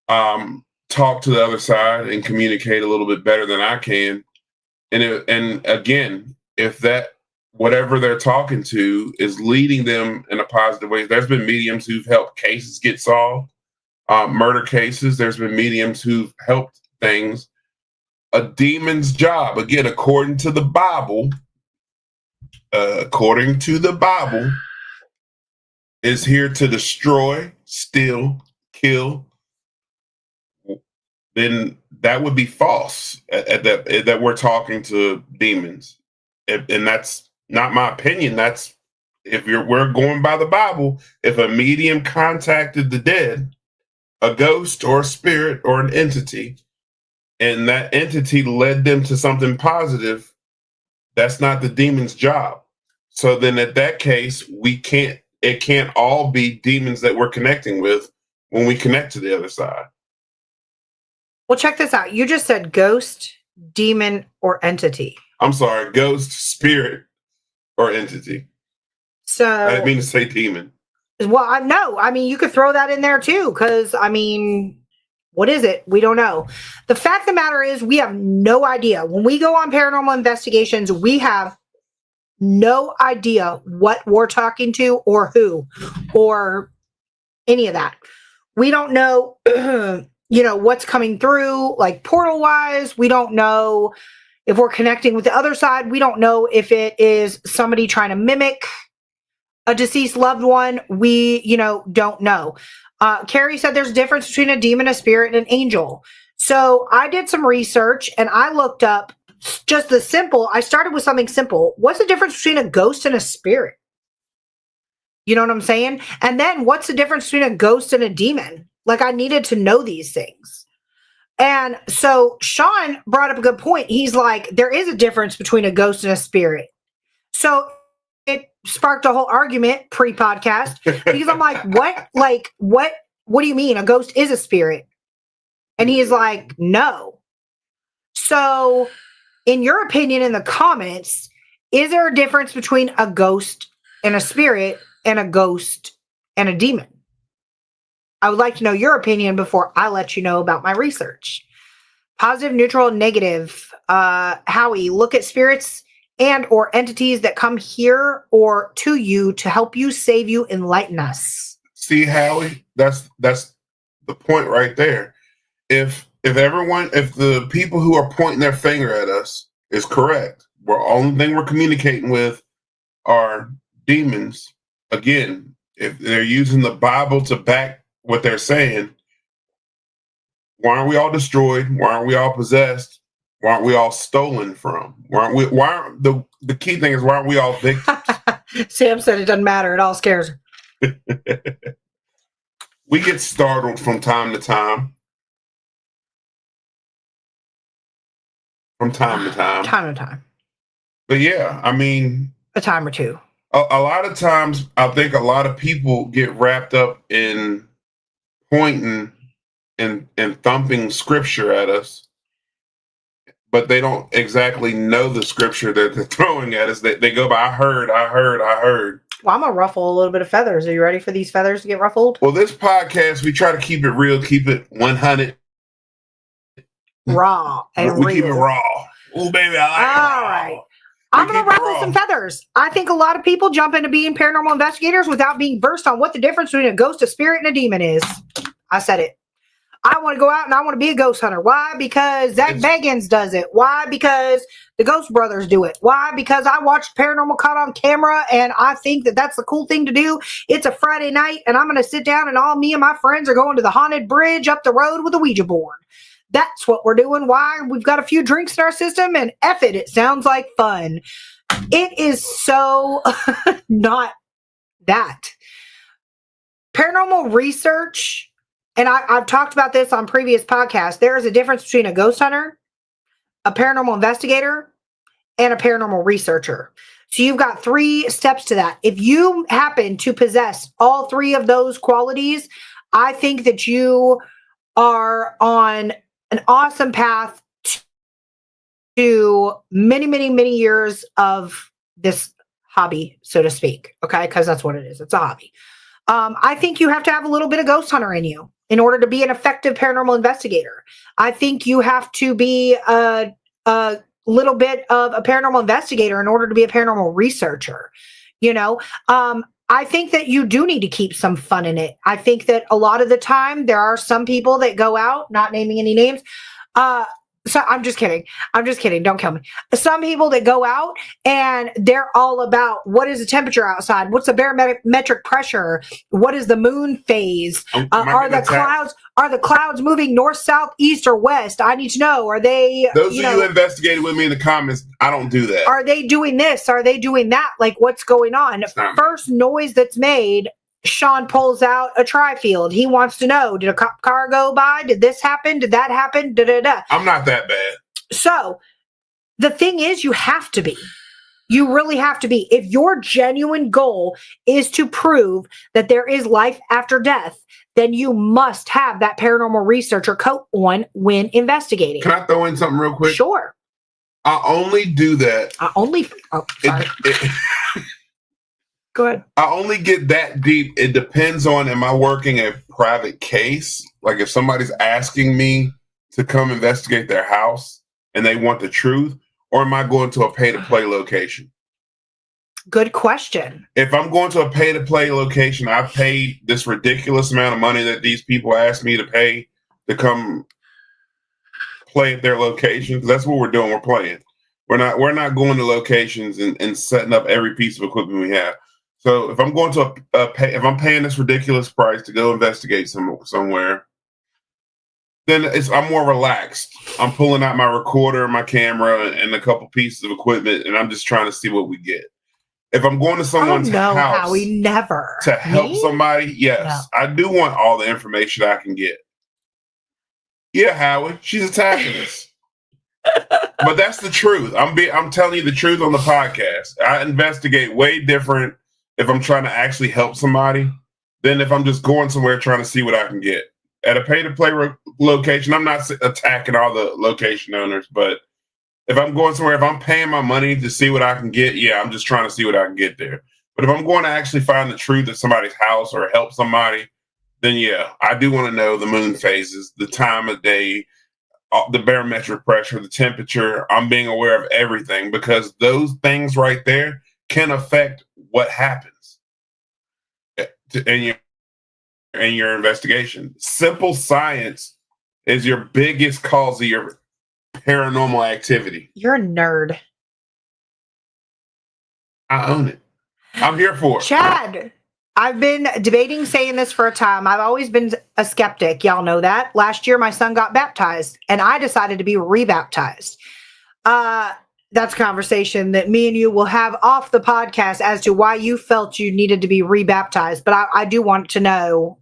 Speaker 2: talk to the other side and communicate a little bit better than I can. And again, if that whatever they're talking to is leading them in a positive way. There's been mediums who've helped cases get solved, murder cases. There's been mediums who've helped things. A demon's job, again, according to the Bible, is here to destroy, steal, kill. Then that would be false that we're talking to demons. And that's not my opinion. That's we're going by the Bible. If a medium contacted the dead, a ghost or a spirit or an entity, and that entity led them to something positive, that's not the demon's job. So then at that case, it can't all be demons that we're connecting with when we connect to the other side.
Speaker 1: Well, check this out. You just said ghost, demon, or entity.
Speaker 2: I'm sorry, ghost, spirit, or entity.
Speaker 1: So
Speaker 2: I didn't mean to say demon.
Speaker 1: Well, no. I mean, you could throw that in there too, because, I mean, what is it? We don't know. The fact of the matter is we have no idea. When we go on paranormal investigations, we have no idea what we're talking to or who or any of that. We don't know, what's coming through, like portal wise. We don't know if we're connecting with the other side. We don't know if it is somebody trying to mimic a deceased loved one. We, don't know. Carrie said there's a difference between a demon, a spirit, and an angel. So I did some research and I looked up just I started with something simple. What's the difference between a ghost and a spirit? You know what I'm saying? And then what's the difference between a ghost and a demon? Like, I needed to know these things. And so Sean brought up a good point. He's like, there is a difference between a ghost and a spirit. So it sparked a whole argument pre-podcast because I'm like, what do you mean? A ghost is a spirit? And he's like, no. So in your opinion, in the comments, is there a difference between a ghost and a spirit and a ghost and a demon? I would like to know your opinion before I let you know about my research. Positive, neutral, negative. Howie, look at spirits and or entities that come here or to you to help you, save you, enlighten us.
Speaker 2: See, Howie, that's the point right there. If the people who are pointing their finger at us is correct, the only thing we're communicating with are demons. Again, if they're using the Bible to back what they're saying, why aren't we all destroyed? Why aren't we all possessed? Why aren't we all stolen from? The key thing is, why aren't we all victims?
Speaker 1: Sam said it doesn't matter. It all scares her.
Speaker 2: We get startled from time to time. From time to time.
Speaker 1: Time to time.
Speaker 2: But yeah, I mean,
Speaker 1: a time or two.
Speaker 2: A lot of times, I think a lot of people get wrapped up in pointing and thumping scripture at us. but they don't exactly know the scripture that they're throwing at us. They go by, I heard.
Speaker 1: Well, I'm going to ruffle a little bit of feathers. Are you ready for these feathers to get ruffled?
Speaker 2: Well, this podcast, we try to keep it real, keep it 100.
Speaker 1: Raw and
Speaker 2: we
Speaker 1: real.
Speaker 2: keep it raw. Oh, baby, I like it
Speaker 1: All
Speaker 2: raw.
Speaker 1: right. I'm going to
Speaker 2: keep it
Speaker 1: ruffle
Speaker 2: raw.
Speaker 1: some feathers. I think a lot of people jump into being paranormal investigators without being versed on what the difference between a ghost, a spirit, and a demon is. I said it. I want to go out and I want to be a ghost hunter. Why? Because Zach Bagans does it. Why? Because the Ghost Brothers do it. Why? Because I watched Paranormal Caught on Camera and I think that that's the cool thing to do. It's a Friday night and I'm going to sit down and all me and my friends are going to the haunted bridge up the road with a Ouija board. That's what we're doing. Why? We've got a few drinks in our system and F it. It sounds like fun. It is so not that. Paranormal research, and I've talked about this on previous podcasts, there is a difference between a ghost hunter, a paranormal investigator, and a paranormal researcher. So you've got 3 steps to that. If you happen to possess all 3 of those qualities, I think that you are on an awesome path to many, many, many years of this hobby, so to speak. Okay, because that's what it is. It's a hobby. I think you have to have a little bit of ghost hunter in you in order to be an effective paranormal investigator. I think you have to be a little bit of a paranormal investigator in order to be a paranormal researcher. You know, I think that you do need to keep some fun in it. I think that a lot of the time there are some people that go out, not naming any names, so I'm just kidding. Don't kill me. Some people that go out and they're all about what is the temperature outside? What's the barometric pressure? What is the moon phase? Are the clouds moving north, south, east, or west? I need to know. Are they,
Speaker 2: those of you who investigated with me in the comments, I don't do that.
Speaker 1: Are they doing this? Are they doing that? Like, what's going on? First noise that's made, Sean pulls out a tri-field. He wants to know, did a cop car go by? Did this happen? Did that happen? Da-da-da.
Speaker 2: I'm not that bad.
Speaker 1: So the thing is, you have to be. You really have to be. If your genuine goal is to prove that there is life after death, then you must have that paranormal researcher coat on when investigating.
Speaker 2: Can I throw in something real quick?
Speaker 1: Sure.
Speaker 2: I only do that.
Speaker 1: Sorry. Go ahead.
Speaker 2: I only get that deep. It depends on, am I working a private case? Like if somebody's asking me to come investigate their house and they want the truth, or am I going to a pay-to-play location?
Speaker 1: Good question.
Speaker 2: If I'm going to a pay-to-play location, I've paid this ridiculous amount of money that these people asked me to pay to come play at their location. Because that's what we're doing. We're playing. We're not going to locations and setting up every piece of equipment we have. So if I'm going to if I'm paying this ridiculous price to go investigate somewhere, then I'm more relaxed. I'm pulling out my recorder, my camera, and a couple pieces of equipment, and I'm just trying to see what we get. If I'm going to someone's house
Speaker 1: Howie, never.
Speaker 2: to help somebody, yes, no. I do want all the information I can get. Yeah, Howie, she's attacking us. But that's the truth. I'm telling you the truth on the podcast. I investigate way different if I'm trying to actually help somebody than if I'm just going somewhere trying to see what I can get. At a pay-to-play location, I'm not attacking all the location owners, but if I'm going somewhere, if I'm paying my money to see what I can get, yeah, I'm just trying to see what I can get there. But if I'm going to actually find the truth at somebody's house or help somebody, then yeah, I do want to know the moon phases, the time of day, the barometric pressure, the temperature. I'm being aware of everything because those things right there can affect what happens in your investigation. Simple science is your biggest cause of your paranormal activity.
Speaker 1: You're a nerd.
Speaker 2: I own it. I'm here for it.
Speaker 1: Chad, I've been debating saying this for a time. I've always been a skeptic. Y'all know that. Last year, my son got baptized, and I decided to be rebaptized. That's a conversation that me and you will have off the podcast as to why you felt you needed to be rebaptized. But I do want to know.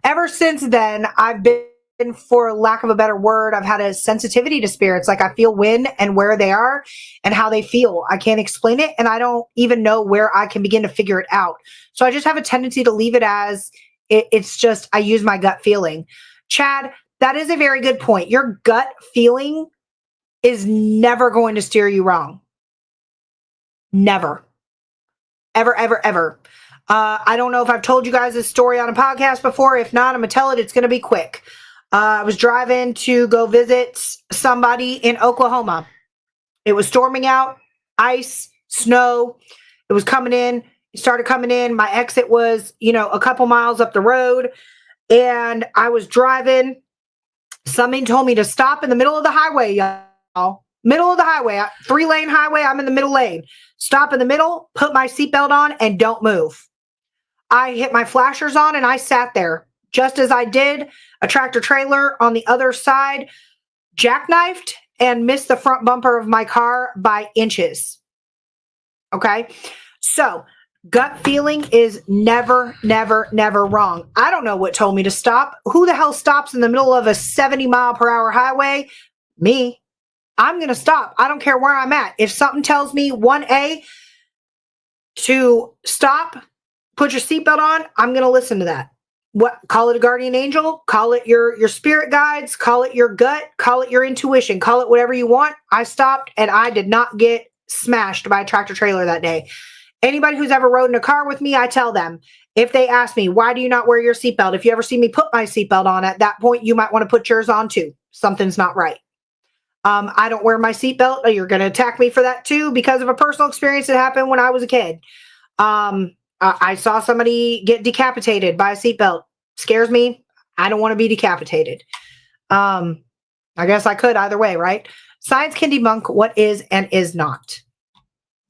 Speaker 1: Ever since then, I've been, for lack of a better word, I've had a sensitivity to spirits. Like I feel when and where they are and how they feel. I can't explain it, and I don't even know where I can begin to figure it out. So I just have a tendency to leave it as it's just I use my gut feeling. Chad, that is a very good point. Your gut feeling is never going to steer you wrong. Never. Ever, ever, ever. I don't know if I've told you guys this story on a podcast before. If not, I'm going to tell it. It's going to be quick. I was driving to go visit somebody in Oklahoma. It was storming out, ice, snow. It was coming in. It started coming in. My exit was, a couple miles up the road. And I was driving. Something told me to stop in the middle of the highway, y'all. Middle of the highway, 3-lane highway. I'm in the middle lane. Stop in the middle, put my seatbelt on, and don't move. I hit my flashers on and I sat there. Just as I did, a tractor trailer on the other side jackknifed and missed the front bumper of my car by inches. Okay? So, gut feeling is never, never, never wrong. I don't know what told me to stop. Who the hell stops in the middle of a 70-mile-per-hour highway? Me. I'm going to stop. I don't care where I'm at. If something tells me 1A to stop, put your seatbelt on, I'm going to listen to that. What? Call it a guardian angel, call it your spirit guides, call it your gut, call it your intuition, call it whatever you want. I stopped and I did not get smashed by a tractor trailer that day. Anybody who's ever rode in a car with me, I tell them, if they ask me, why do you not wear your seatbelt? If you ever see me put my seatbelt on, at that point, you might want to put yours on too. Something's not right. I don't wear my seatbelt. You're going to attack me for that too, because of a personal experience that happened when I was a kid. I saw somebody get decapitated by a seatbelt. Scares me. I don't want to be decapitated. I guess I could either way, right? Science can debunk what is and is not.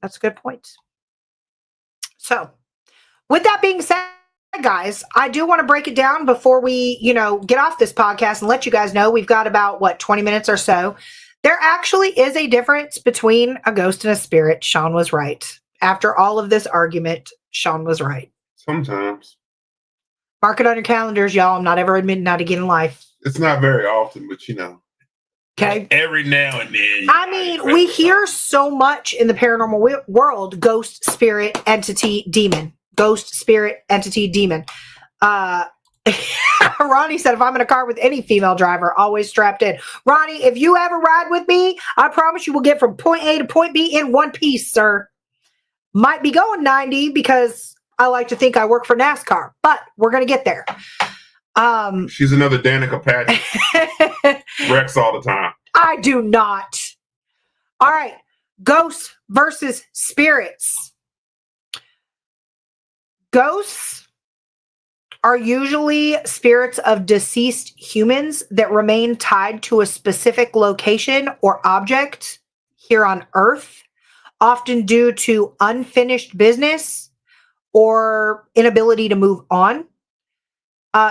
Speaker 1: That's a good point. So, with that being said, guys, I do want to break it down before we, get off this podcast and let you guys know we've got about, 20 minutes or so. There actually is a difference between a ghost and a spirit. Sean was right. After all of this argument, Sean was right.
Speaker 2: Sometimes.
Speaker 1: Mark it on your calendars, y'all. I'm not ever admitting that again in life.
Speaker 2: It's not very often, but
Speaker 1: Okay.
Speaker 2: Every now and then.
Speaker 1: I mean, we hear so much in the paranormal world: ghost, spirit, entity, demon. Ghost, spirit, entity, demon. Ronnie said, if I'm in a car with any female driver, always strapped in. Ronnie, if you ever ride with me, I promise you will get from point A to point B in one piece, sir. Might be going 90 because I like to think I work for NASCAR, but we're going to get there.
Speaker 2: She's another Danica Patrick. Wrecks all the time.
Speaker 1: I do not. All right. Ghosts versus spirits. Ghosts are usually spirits of deceased humans that remain tied to a specific location or object here on Earth, often due to unfinished business or inability to move on.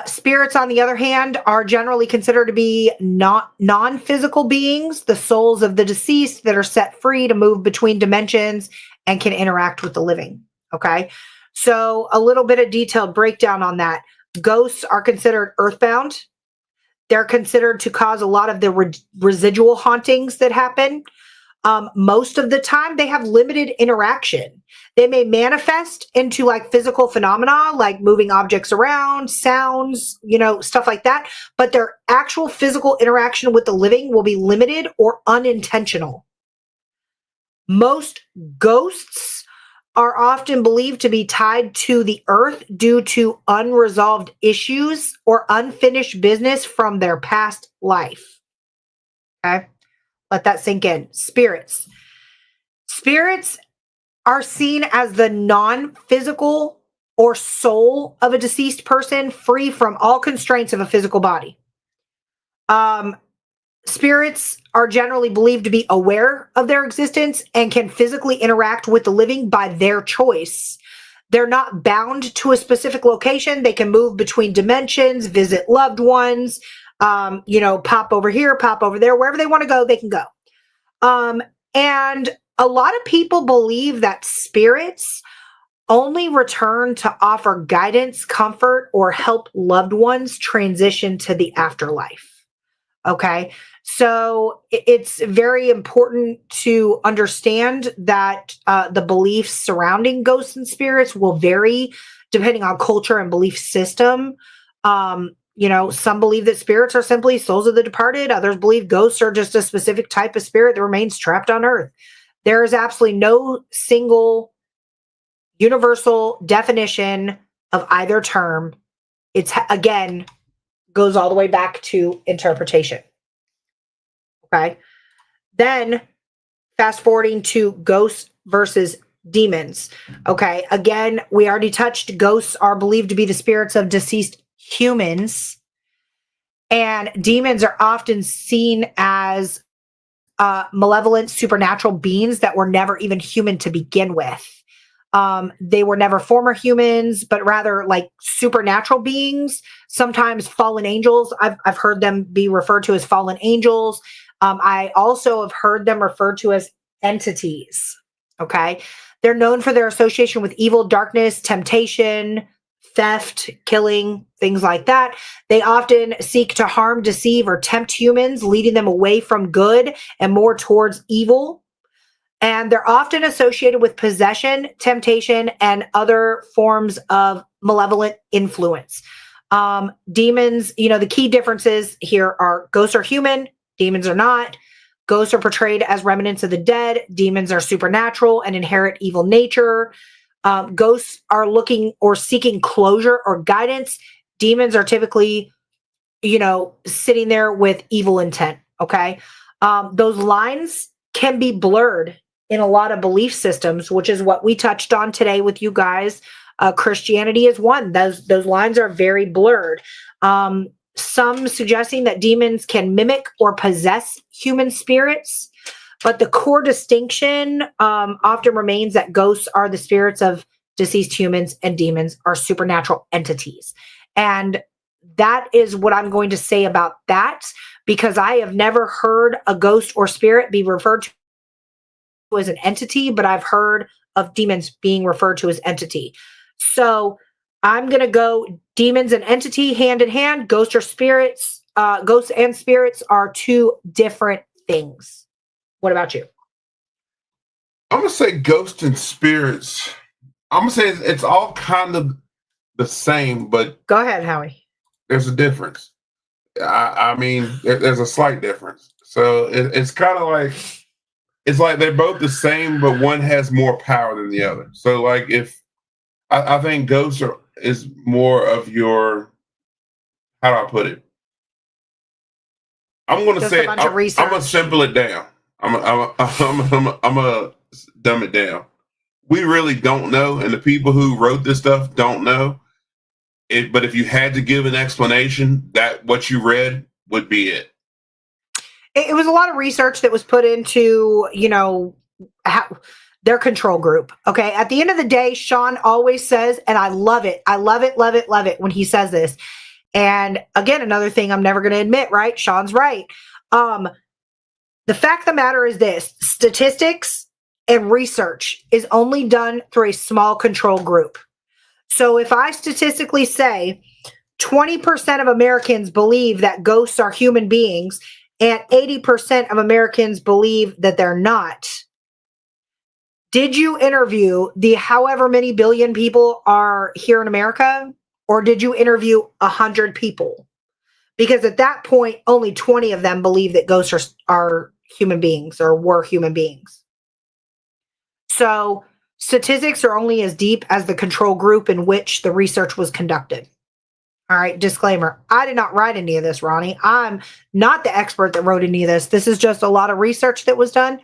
Speaker 1: Spirits, on the other hand, are generally considered to be non-physical beings, the souls of the deceased that are set free to move between dimensions and can interact with the living. Okay, so a little bit of detailed breakdown on that. Ghosts are considered earthbound. They're considered to cause a lot of the residual hauntings that happen. Most of the time, they have limited interaction. They may manifest into like physical phenomena, like moving objects around, sounds, stuff like that. But their actual physical interaction with the living will be limited or unintentional. Most ghosts are often believed to be tied to the earth due to unresolved issues or unfinished business from their past life. Okay? Let that sink in. Spirits. Spirits are seen as the non-physical or soul of a deceased person, free from all constraints of a physical body. Spirits are generally believed to be aware of their existence and can physically interact with the living by their choice. They're not bound to a specific location. They can move between dimensions, visit loved ones, pop over here, pop over there. Wherever they want to go, they can go. And a lot of people believe that spirits only return to offer guidance, comfort, or help loved ones transition to the afterlife. Okay, so it's very important to understand that the beliefs surrounding ghosts and spirits will vary depending on culture and belief system. Some believe that spirits are simply souls of the departed. Others believe ghosts are just a specific type of spirit that remains trapped on earth. There is absolutely no single universal definition of either term. It's, again, goes all the way back to interpretation. Okay. Then fast forwarding to ghosts versus demons. Okay. Again, we already touched ghosts are believed to be the spirits of deceased humans, and demons are often seen as malevolent supernatural beings that were never even human to begin with. They were never former humans, but rather like supernatural beings, sometimes fallen angels. I've heard them be referred to as fallen angels. I also have heard them referred to as entities. Okay. They're known for their association with evil, darkness, temptation, theft, killing, things like that. They often seek to harm, deceive, or tempt humans, leading them away from good and more towards evil. And they're often associated with possession, temptation, and other forms of malevolent influence. Demons, the key differences here are ghosts are human, demons are not. Ghosts are portrayed as remnants of the dead. Demons are supernatural and inherit evil nature. Ghosts are looking or seeking closure or guidance. Demons are typically, sitting there with evil intent. Okay. Those lines can be blurred in a lot of belief systems, which is what we touched on today with you guys. Christianity is one. Those lines are very blurred. Some suggesting that demons can mimic or possess human spirits, but the core distinction often remains that ghosts are the spirits of deceased humans and demons are supernatural entities. And that is what I'm going to say about that, because I have never heard a ghost or spirit be referred to as an entity, but I've heard of demons being referred to as entity. So I'm going to go demons and entity hand in hand. Ghosts or spirits, ghosts and spirits are two different things. What about you?
Speaker 2: I'm going to say ghosts and spirits. I'm going to say it's all kind of the same, but
Speaker 1: go ahead, Howie.
Speaker 2: There's a difference. I mean, there's a slight difference. So it's kind of like, it's like they're both the same, but one has more power than the other. So like I think ghosts is more of your, how do I put it? I'm going to say, I'm going to simple it down. I'm going to dumb it down. We really don't know, and the people who wrote this stuff don't know it. But if you had to give an explanation, that what you read would be it.
Speaker 1: It was a lot of research that was put into, their control group. Okay. At the end of the day, Sean always says, and I love it. I love it, love it, love it when he says this. And again, another thing I'm never going to admit, right? Sean's right. The fact of the matter is this: statistics and research is only done through a small control group. So if I statistically say 20% of Americans believe that ghosts are human beings and 80% of Americans believe that they're not, did you interview the however many billion people are here in America, or did you interview 100 people? Because at that point, only 20 of them believe that ghosts are human beings or were human beings. So statistics are only as deep as the control group in which the research was conducted. All right, disclaimer. I did not write any of this, Ronnie. I'm not the expert that wrote any of this. This is just a lot of research that was done.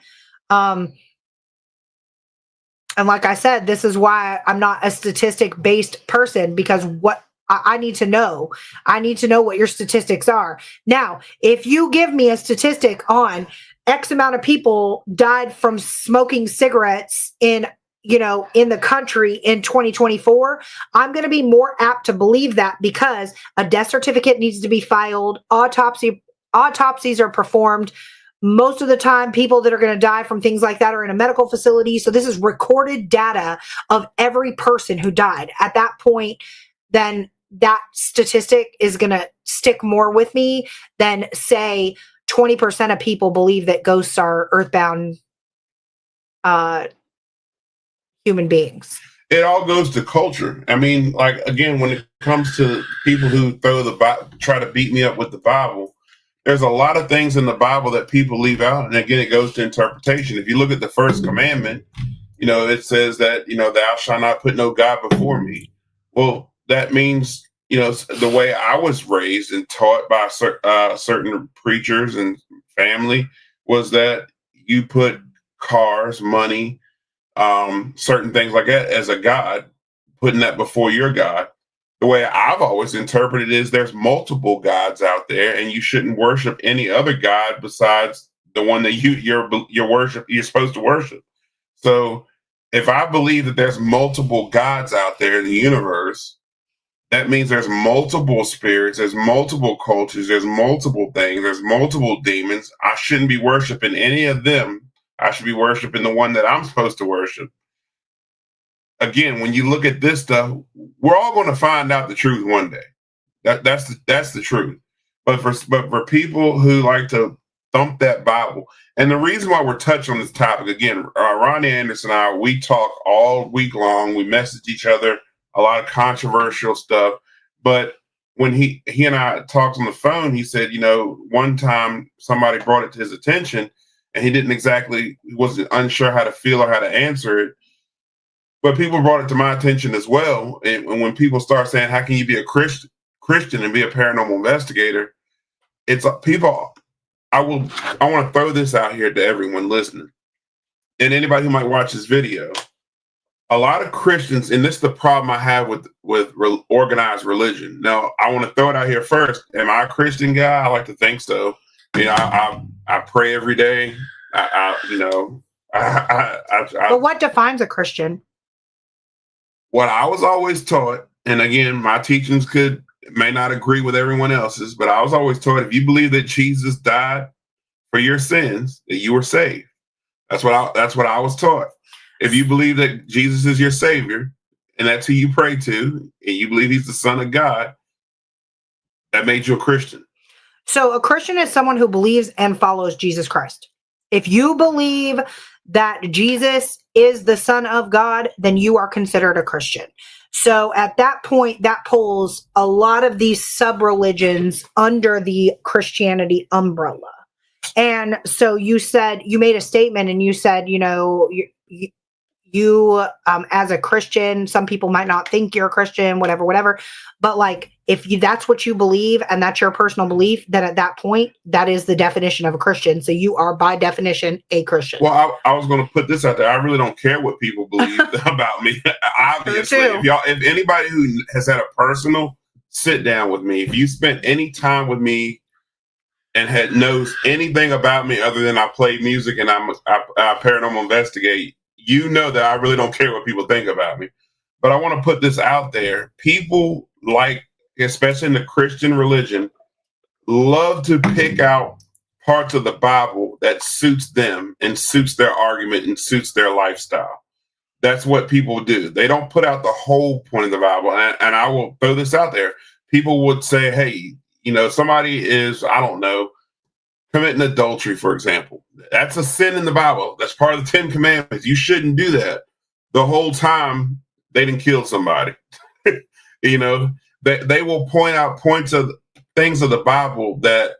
Speaker 1: And like I said, this is why I'm not a statistic-based person, because what I need to know. I need to know what your statistics are. Now, if you give me a statistic on X amount of people died from smoking cigarettes in the country in 2024, I'm going to be more apt to believe that, because a death certificate needs to be filed. Autopsies are performed. Most of the time, people that are going to die from things like that are in a medical facility. So this is recorded data of every person who died. At that point, then that statistic is going to stick more with me than, say, 20% of people believe that ghosts are earthbound human beings.
Speaker 2: it all goes to culture. I mean, like, again, when it comes to people who try to beat me up with the Bible, there's a lot of things in the Bible that people leave out, and again, it goes to interpretation. If you look at the first commandment, it says that thou shalt not put no God before me. Well, that means the way I was raised and taught by certain preachers and family was that you put cars, money, certain things like that as a God, putting that before your God. The way I've always interpreted it is there's multiple gods out there, and you shouldn't worship any other God besides the one that you're supposed to worship. So if I believe that there's multiple gods out there in the universe, that means there's multiple spirits, there's multiple cultures, there's multiple things, there's multiple demons. I shouldn't be worshiping any of them. I should be worshiping the one that I'm supposed to worship. Again, when you look at this stuff, we're all going to find out the truth one day. That's the truth. But for people who like to thump that Bible, and the reason why we're touching on this topic again, Ronnie Anderson and I, we talk all week long. We message each other a lot of controversial stuff. But when he and I talked on the phone, he said, one time somebody brought it to his attention, and he wasn't unsure how to feel or how to answer it. But people brought it to my attention as well. And when people start saying, how can you be a Christian and be a paranormal investigator? It's people. I want to throw this out here to everyone listening and anybody who might watch this video. A lot of Christians, and this is the problem I have with organized religion. Now, I want to throw it out here first. Am I a Christian guy? I like to think so. I pray every day. But
Speaker 1: what defines a Christian?
Speaker 2: What I was always taught, and again, my teachings may not agree with everyone else's, but I was always taught if you believe that Jesus died for your sins, that you were saved. That's what I was taught. If you believe that Jesus is your Savior, and that's who you pray to, and you believe He's the Son of God, that made you a Christian.
Speaker 1: So a Christian is someone who believes and follows Jesus Christ. If you believe that Jesus is the Son of God, then you are considered a Christian. So at that point, that pulls a lot of these sub-religions under the Christianity umbrella. And so you made a statement and you said, you as a Christian, some people might not think you're a Christian, whatever. But like, if that's what you believe and that's your personal belief, then at that point, that is the definition of a Christian. So you are by definition a Christian.
Speaker 2: Well, I was going to put this out there. I really don't care what people believe about me. Obviously, if anybody who has had a personal sit down with me, if you spent any time with me and knows anything about me other than I play music and I paranormal investigate, that I really don't care what people think about me. But I want to put this out there. People especially in the Christian religion, love to pick out parts of the Bible that suits them and suits their argument and suits their lifestyle. That's what people do. They don't put out the whole point of the Bible. And I will throw this out there. People would say, hey, somebody is, I don't know, committing adultery, for example. That's a sin in the Bible. That's part of the 10 Commandments. You shouldn't do that. The whole time they didn't kill somebody. They will point out points of things of the Bible that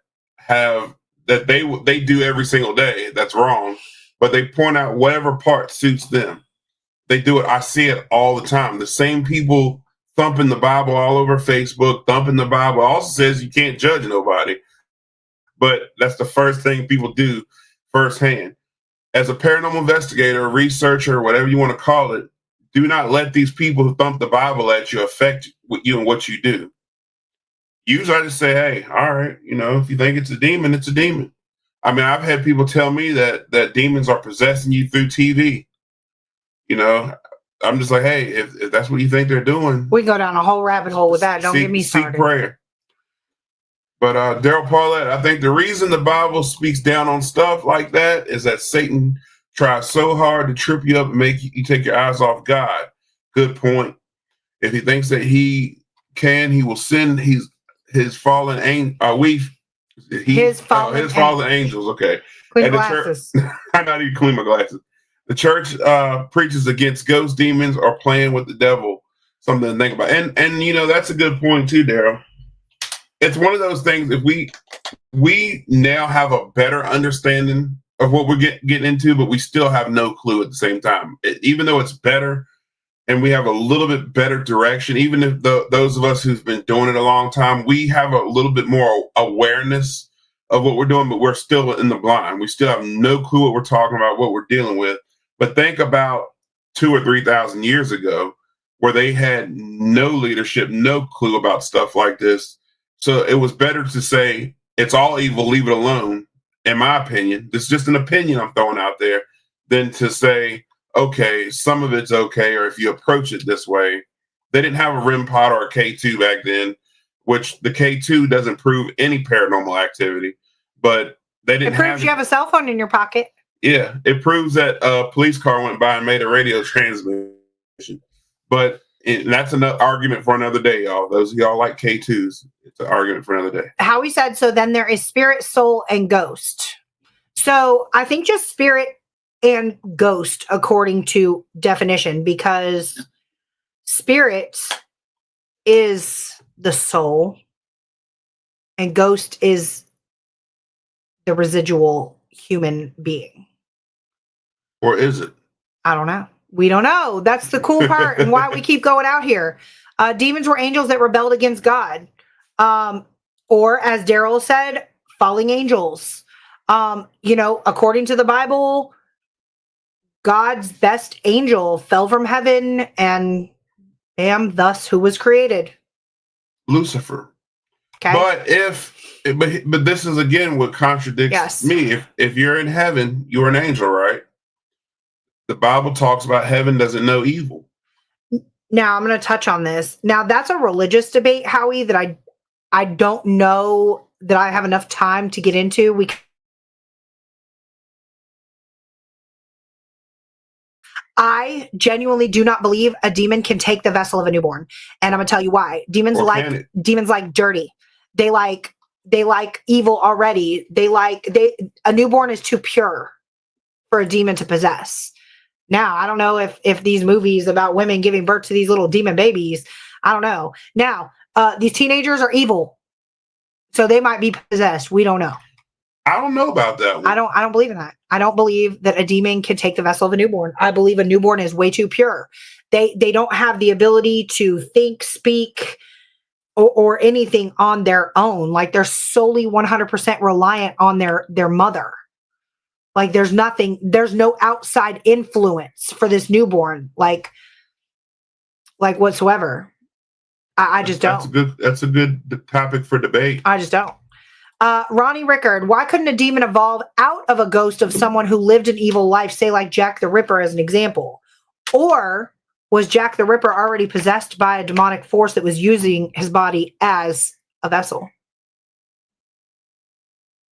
Speaker 2: they do every single day. That's wrong. But they point out whatever part suits them. They do it. I see it all the time. The same people thumping the Bible all over Facebook, thumping the Bible also says you can't judge nobody. But that's the first thing people do firsthand. As a paranormal investigator, researcher, whatever you want to call it, do not let these people who thump the Bible at you affect you and what you do. Usually I just say, hey, all right, if you think it's a demon, it's a demon. I mean, I've had people tell me that demons are possessing you through TV. I'm just like, hey, if that's what you think they're doing.
Speaker 1: We go down a whole rabbit hole with that. Don't get me started.
Speaker 2: Seek prayer. But Daryl Paulette, I think the reason the Bible speaks down on stuff like that is that Satan tries so hard to trip you up and make you take your eyes off God. Good point. If he thinks that he can, he will send his fallen angel. His fallen angels. Okay.
Speaker 1: Clean glasses.
Speaker 2: I not even clean my glasses. The church preaches against ghost demons or playing with the devil. Something to think about. And you know, that's a good point too, Daryl. It's one of those things. If we now have a better understanding of what we're getting into, but we still have no clue at the same time. Even though it's better, and we have a little bit better direction, even if those of us who've been doing it a long time, we have a little bit more awareness of what we're doing, but we're still in the blind. We still have no clue what we're talking about, what we're dealing with. But think about 2,000 or 3,000 years ago, where they had no leadership, no clue about stuff like this. So it was better to say, it's all evil, leave it alone, in my opinion. This is just an opinion I'm throwing out there, than to say, okay, some of it's okay, or if you approach it this way. They didn't have a REM pod or a K2 back then, which the K2 doesn't prove any paranormal activity, but they didn't
Speaker 1: It proves you have a cell phone in your pocket.
Speaker 2: Yeah, it proves that a police car went by and made a radio transmission. But that's another argument for another day, y'all. Those of y'all like K2s, it's an argument for another day.
Speaker 1: Howie said, so then there is spirit, soul, and ghost. So I think just spirit and ghost, according to definition, because spirit is the soul and ghost is the residual human being.
Speaker 2: Or is it?
Speaker 1: I don't know. We don't know. That's the cool part and why we keep going out here. Demons were angels that rebelled against God. Or as Daryl said, falling angels. You know, according to the Bible, God's best angel fell from heaven and bam, thus who was created?
Speaker 2: Lucifer.
Speaker 1: Okay.
Speaker 2: But this is again what contradicts me. If you're in heaven, you're an angel, right? The Bible talks about heaven doesn't know evil.
Speaker 1: Now I'm going to touch on this. Now that's a religious debate, Howie, that I don't know that I have enough time to get into. I genuinely do not believe a demon can take the vessel of a newborn, and I'm going to tell you why. Demons like dirty. They like evil already. A newborn is too pure for a demon to possess. Now, I don't know if these movies about women giving birth to these little demon babies, I don't know. Now, these teenagers are evil, so they might be possessed. We don't know.
Speaker 2: I don't know about that one.
Speaker 1: I don't believe in that. I don't believe that a demon can take the vessel of a newborn. I believe a newborn is way too pure. They don't have the ability to think, speak, or anything on their own. Like they're solely 100% reliant on their mother. Like there's no outside influence for this newborn, like whatsoever. I just don't.
Speaker 2: That's a good topic for debate.
Speaker 1: I just don't. Ronnie Rickard, why couldn't a demon evolve out of a ghost of someone who lived an evil life, say like Jack the Ripper as an example? Or was Jack the Ripper already possessed by a demonic force that was using his body as a vessel?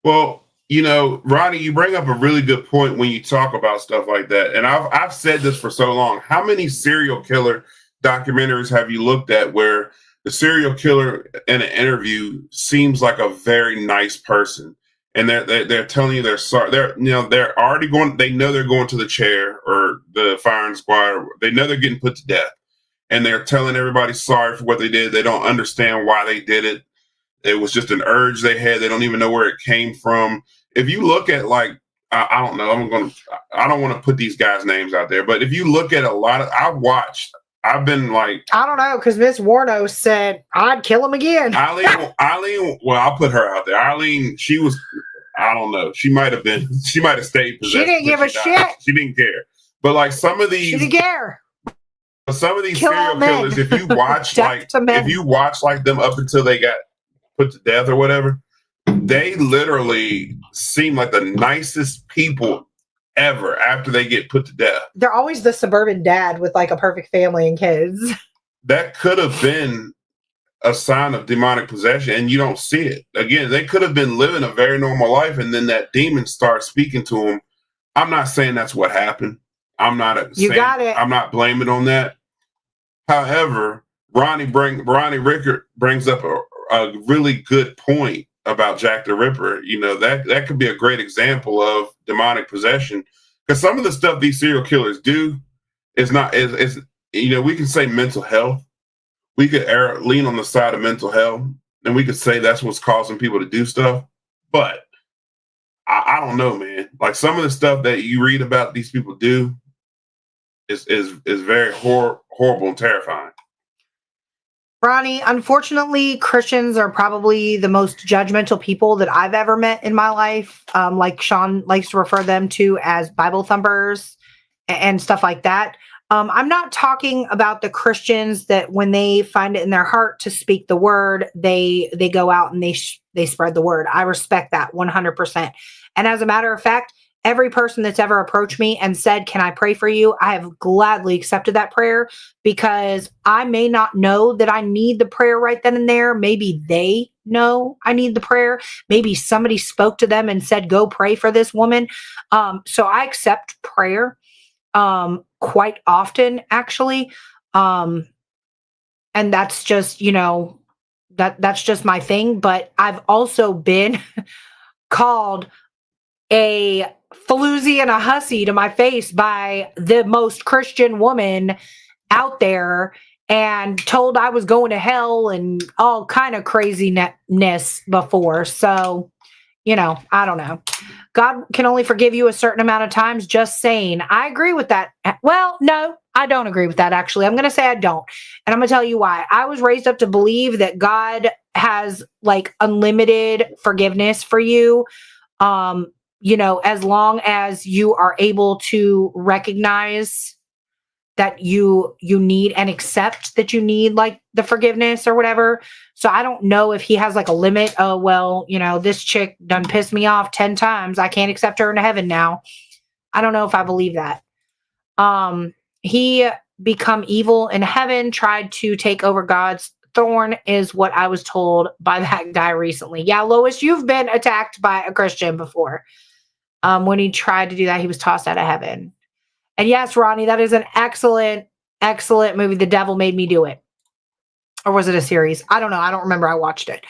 Speaker 2: Well, you know, Ronnie, you bring up a really good point when you talk about stuff like that. And I've said this for so long. How many serial killer documentaries have you looked at where the serial killer in an interview seems like a very nice person, and they're telling you they're sorry. They're already going. They know they're going to the chair or the firing squad. They know they're getting put to death, and they're telling everybody sorry for what they did. They don't understand why they did it. It was just an urge they had. They don't even know where it came from. If you look at I don't know. I don't want to put these guys' names out there, but if you look at a lot of, I've been like,
Speaker 1: I don't know, because Miss Warno said I'd kill him again.
Speaker 2: Eileen, well, I'll put her out there. Eileen, she was, I don't know. She might have stayed possessed.
Speaker 1: She didn't give a shit.
Speaker 2: She didn't care. But like some of these,
Speaker 1: she didn't care.
Speaker 2: Some of these serial killers, if you watch like them up until they got put to death or whatever, they literally seem like the nicest people ever after they get put to death.
Speaker 1: They're always the suburban dad with like a perfect family and kids.
Speaker 2: That could have been a sign of demonic possession, and you don't see it. Again, they could have been living a very normal life, and then that demon starts speaking to them. I'm not saying that's what happened. I'm not blaming on that. However, Ronnie Rickard brings up a really good point about Jack the Ripper. You know, that could be a great example of demonic possession, because some of the stuff these serial killers do is not is we can say mental health. We could lean on the side of mental health, and we could say that's what's causing people to do stuff. But I don't know, man. Like some of the stuff that you read about these people do is very horrible and terrifying.
Speaker 1: Ronnie, unfortunately, Christians are probably the most judgmental people that I've ever met in my life. Like Sean likes to refer them to as Bible thumpers and stuff like that. I'm not talking about the Christians that when they find it in their heart to speak the word, they go out and they spread the word. I respect that 100%. And as a matter of fact, every person that's ever approached me and said, "Can I pray for you?" I have gladly accepted that prayer because I may not know that I need the prayer right then and there. Maybe they know I need the prayer. Maybe somebody spoke to them and said, "Go pray for this woman." So I accept prayer quite often, actually. And that's just, that's just my thing. But I've also been called a floozy and a hussy to my face by the most Christian woman out there and told I was going to hell and all kind of craziness before. So, I don't know. God can only forgive you a certain amount of times, just saying. I agree with that. Well, no, I don't agree with that, actually. I'm going to say I don't. And I'm going to tell you why. I was raised up to believe that God has like unlimited forgiveness for you. As long as you are able to recognize that you need and accept that you need like the forgiveness or whatever. So I don't know if he has like a limit. Oh, well, this chick done pissed me off 10 times. I can't accept her into heaven now. I don't know if I believe that. He become evil in heaven, tried to take over God's thorn is what I was told by that guy recently. Yeah, Lois, you've been attacked by a Christian before. When he tried to do that, he was tossed out of heaven. And yes, Ronnie, that is an excellent, excellent movie. The Devil Made Me Do It. Or was it a series? I don't know. I don't remember. I watched it.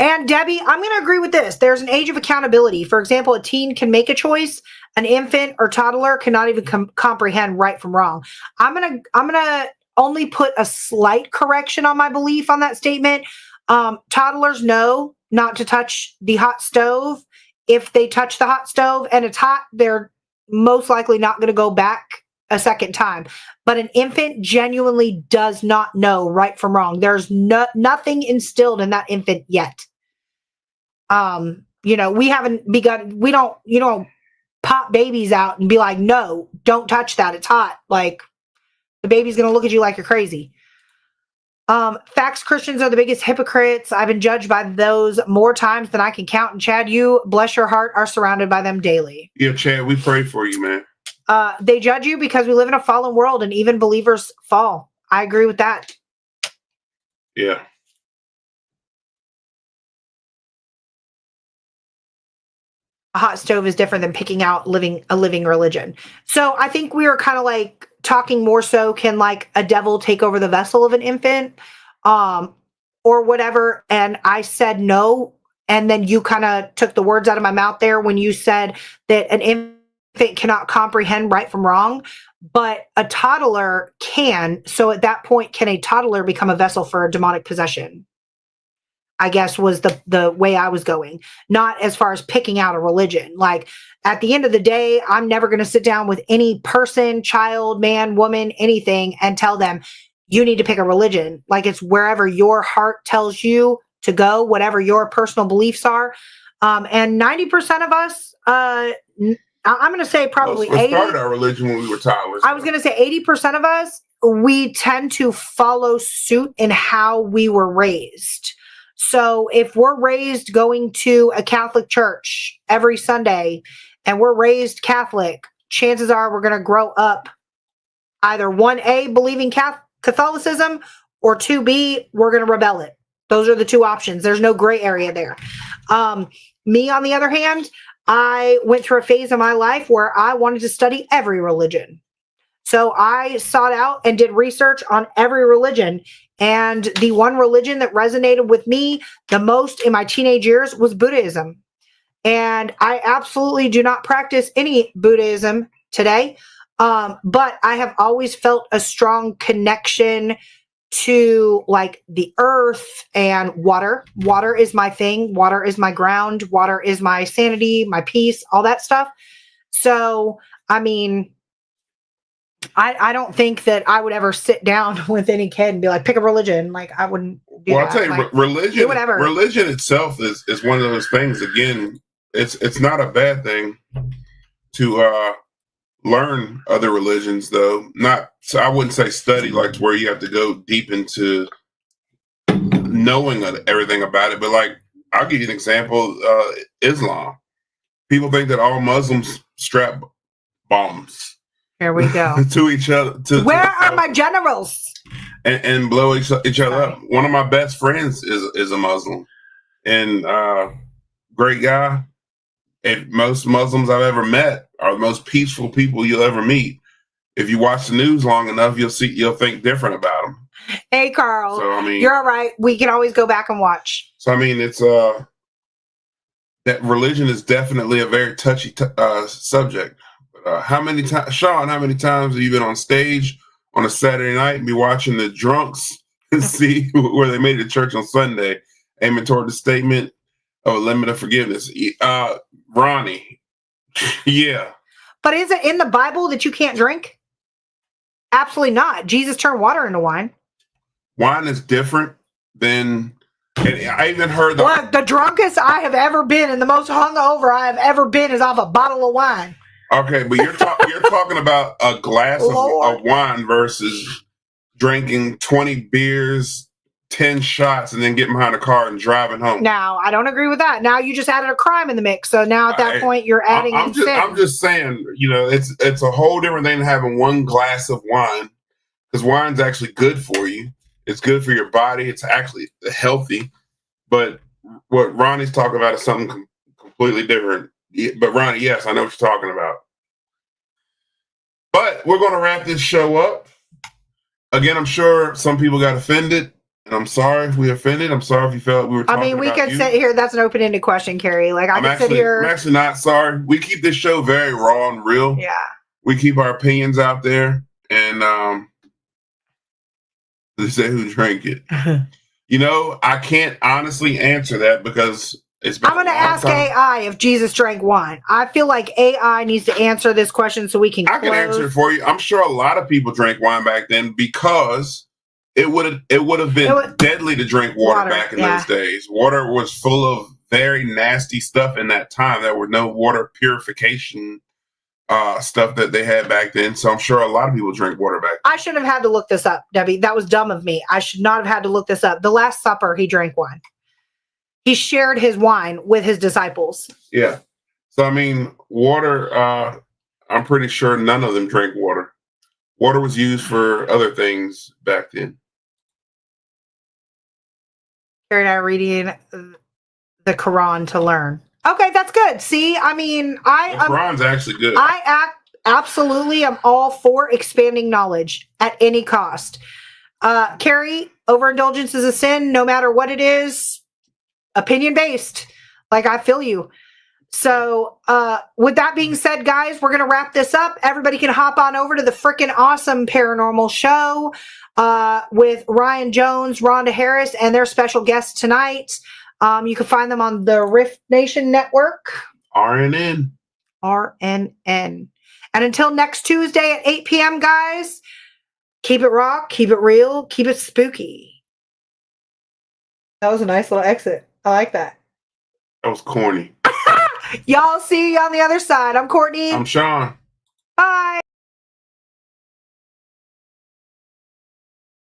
Speaker 1: And Debbie, I'm going to agree with this. There's an age of accountability. For example, a teen can make a choice. An infant or toddler cannot even comprehend right from wrong. I'm going to only put a slight correction on my belief on that statement. Toddlers know not to touch the hot stove. If they touch the hot stove and it's hot, they're most likely not going to go back a second time. But an infant genuinely does not know right from wrong. There's nothing instilled in that infant yet. We haven't begun. We don't, pop babies out and be like, "No, don't touch that. It's hot." Like the baby's going to look at you like you're crazy. Facts Christians are the biggest hypocrites. I've been judged by those more times than I can count. And Chad, you, bless your heart, are surrounded by them daily.
Speaker 2: Yeah, Chad, we pray for you, man.
Speaker 1: They judge you because we live in a fallen world and even believers fall. I agree with that.
Speaker 2: Yeah.
Speaker 1: A hot stove is different than picking out a living religion. So I think we are kind of like talking more so, can like a devil take over the vessel of an infant or whatever? And I said no. And then you kind of took the words out of my mouth there when you said that an infant cannot comprehend right from wrong, but a toddler can. So at that point, can a toddler become a vessel for a demonic possession? I guess was the way I was going, not as far as picking out a religion. Like at the end of the day, I'm never going to sit down with any person, child, man, woman, anything and tell them you need to pick a religion. Like it's wherever your heart tells you to go, whatever your personal beliefs are. And 90% of us, I'm going to say probably 80.
Speaker 2: We started our religion when we were toddlers.
Speaker 1: I was going to say 80% of us, we tend to follow suit in how we were raised. So if we're raised going to a Catholic church every Sunday and we're raised Catholic, chances are we're going to grow up either 1A, believing Catholicism, or 2B, we're going to rebel it. Those are the two options. There's no gray area there. Me, on the other hand, I went through a phase of my life where I wanted to study every religion. So I sought out and did research on every religion. And the one religion that resonated with me the most in my teenage years was Buddhism. And I absolutely do not practice any Buddhism today. But I have always felt a strong connection to like the earth and water. Water is my thing. Water is my ground. Water is my sanity, my peace, all that stuff. So, I mean, I don't think that I would ever sit down with any kid and be like, pick a religion. Like, I wouldn't do
Speaker 2: Well,
Speaker 1: that.
Speaker 2: I'll tell you,
Speaker 1: Like,
Speaker 2: religion,
Speaker 1: do whatever.
Speaker 2: religion itself is one of those things. Again, it's not a bad thing to learn other religions, though. Not, so I wouldn't say study, like where you have to go deep into knowing everything about it. But like, I'll give you an example: Islam. People think that all Muslims strap bombs
Speaker 1: Here we go.
Speaker 2: to each other.
Speaker 1: Where are my generals?
Speaker 2: And blow each other up. One of my best friends is a Muslim, and great guy. And most Muslims I've ever met are the most peaceful people you'll ever meet. If you watch the news long enough, you'll think different about them.
Speaker 1: Hey, Carl.
Speaker 2: So I mean,
Speaker 1: you're all right. We can always go back and watch.
Speaker 2: So I mean, it's that religion is definitely a very touchy subject. How many times, Sean? How many times have you been on stage on a Saturday night and be watching the drunks and see where they made it to church on Sunday, aiming toward the statement of a limit of forgiveness? Ronnie, yeah.
Speaker 1: But is it in the Bible that you can't drink? Absolutely not. Jesus turned water into wine.
Speaker 2: Wine is different than. And I even heard
Speaker 1: the drunkest I have ever been and the most hungover I have ever been is off a bottle of wine.
Speaker 2: Okay, but you're talking about a glass of wine versus drinking 20 beers, 10 shots, and then getting behind a car and driving home.
Speaker 1: Now, I don't agree with that. Now you just added a crime in the mix. So now at that point, you're adding in sin.
Speaker 2: I'm just saying, it's a whole different thing than having one glass of wine, because wine's actually good for you. It's good for your body. It's actually healthy. But what Ronnie's talking about is something completely different. But Ronnie, yes, I know what you're talking about. But we're going to wrap this show up. Again, I'm sure some people got offended. And I'm sorry if we offended. I'm sorry if you felt we were talking about
Speaker 1: we could sit here. That's an open-ended question, Carrie. Like, I could sit here.
Speaker 2: I'm actually not sorry. We keep this show very raw and real.
Speaker 1: Yeah.
Speaker 2: We keep our opinions out there. And they say who drank it. I can't honestly answer that because it's been
Speaker 1: I'm going to ask AI if Jesus drank wine. I feel like AI needs to answer this question so we can
Speaker 2: I can answer it for you. I'm sure a lot of people drank wine back then because it would have been deadly to drink water back in those days. Water was full of very nasty stuff in that time. There were no water purification stuff that they had back then. So I'm sure a lot of people drink water back then.
Speaker 1: I shouldn't have had to look this up, Debbie. That was dumb of me. I should not have had to look this up. The Last Supper, he drank wine. He shared his wine with his disciples.
Speaker 2: Yeah. So, I mean, water, I'm pretty sure none of them drank water. Water was used for other things back then.
Speaker 1: Carrie and I are reading the Quran to learn. Okay, that's good. See, I mean,
Speaker 2: The Quran's actually good.
Speaker 1: Absolutely am all for expanding knowledge at any cost. Carrie, overindulgence is a sin, no matter what it is. Opinion based. Like, I feel you. So, with that being said, guys, we're going to wrap this up. Everybody can hop on over to the freaking awesome paranormal show with Ryan Jones, Rhonda Harris, and their special guest tonight. You can find them on the Rift Nation Network.
Speaker 2: RNN.
Speaker 1: And until next Tuesday at 8 p.m., guys, keep it raw, keep it real, keep it spooky. That was a nice little exit. I like that.
Speaker 2: That was corny.
Speaker 1: Y'all see you on the other side. I'm Courtney.
Speaker 2: I'm Sean.
Speaker 1: Bye.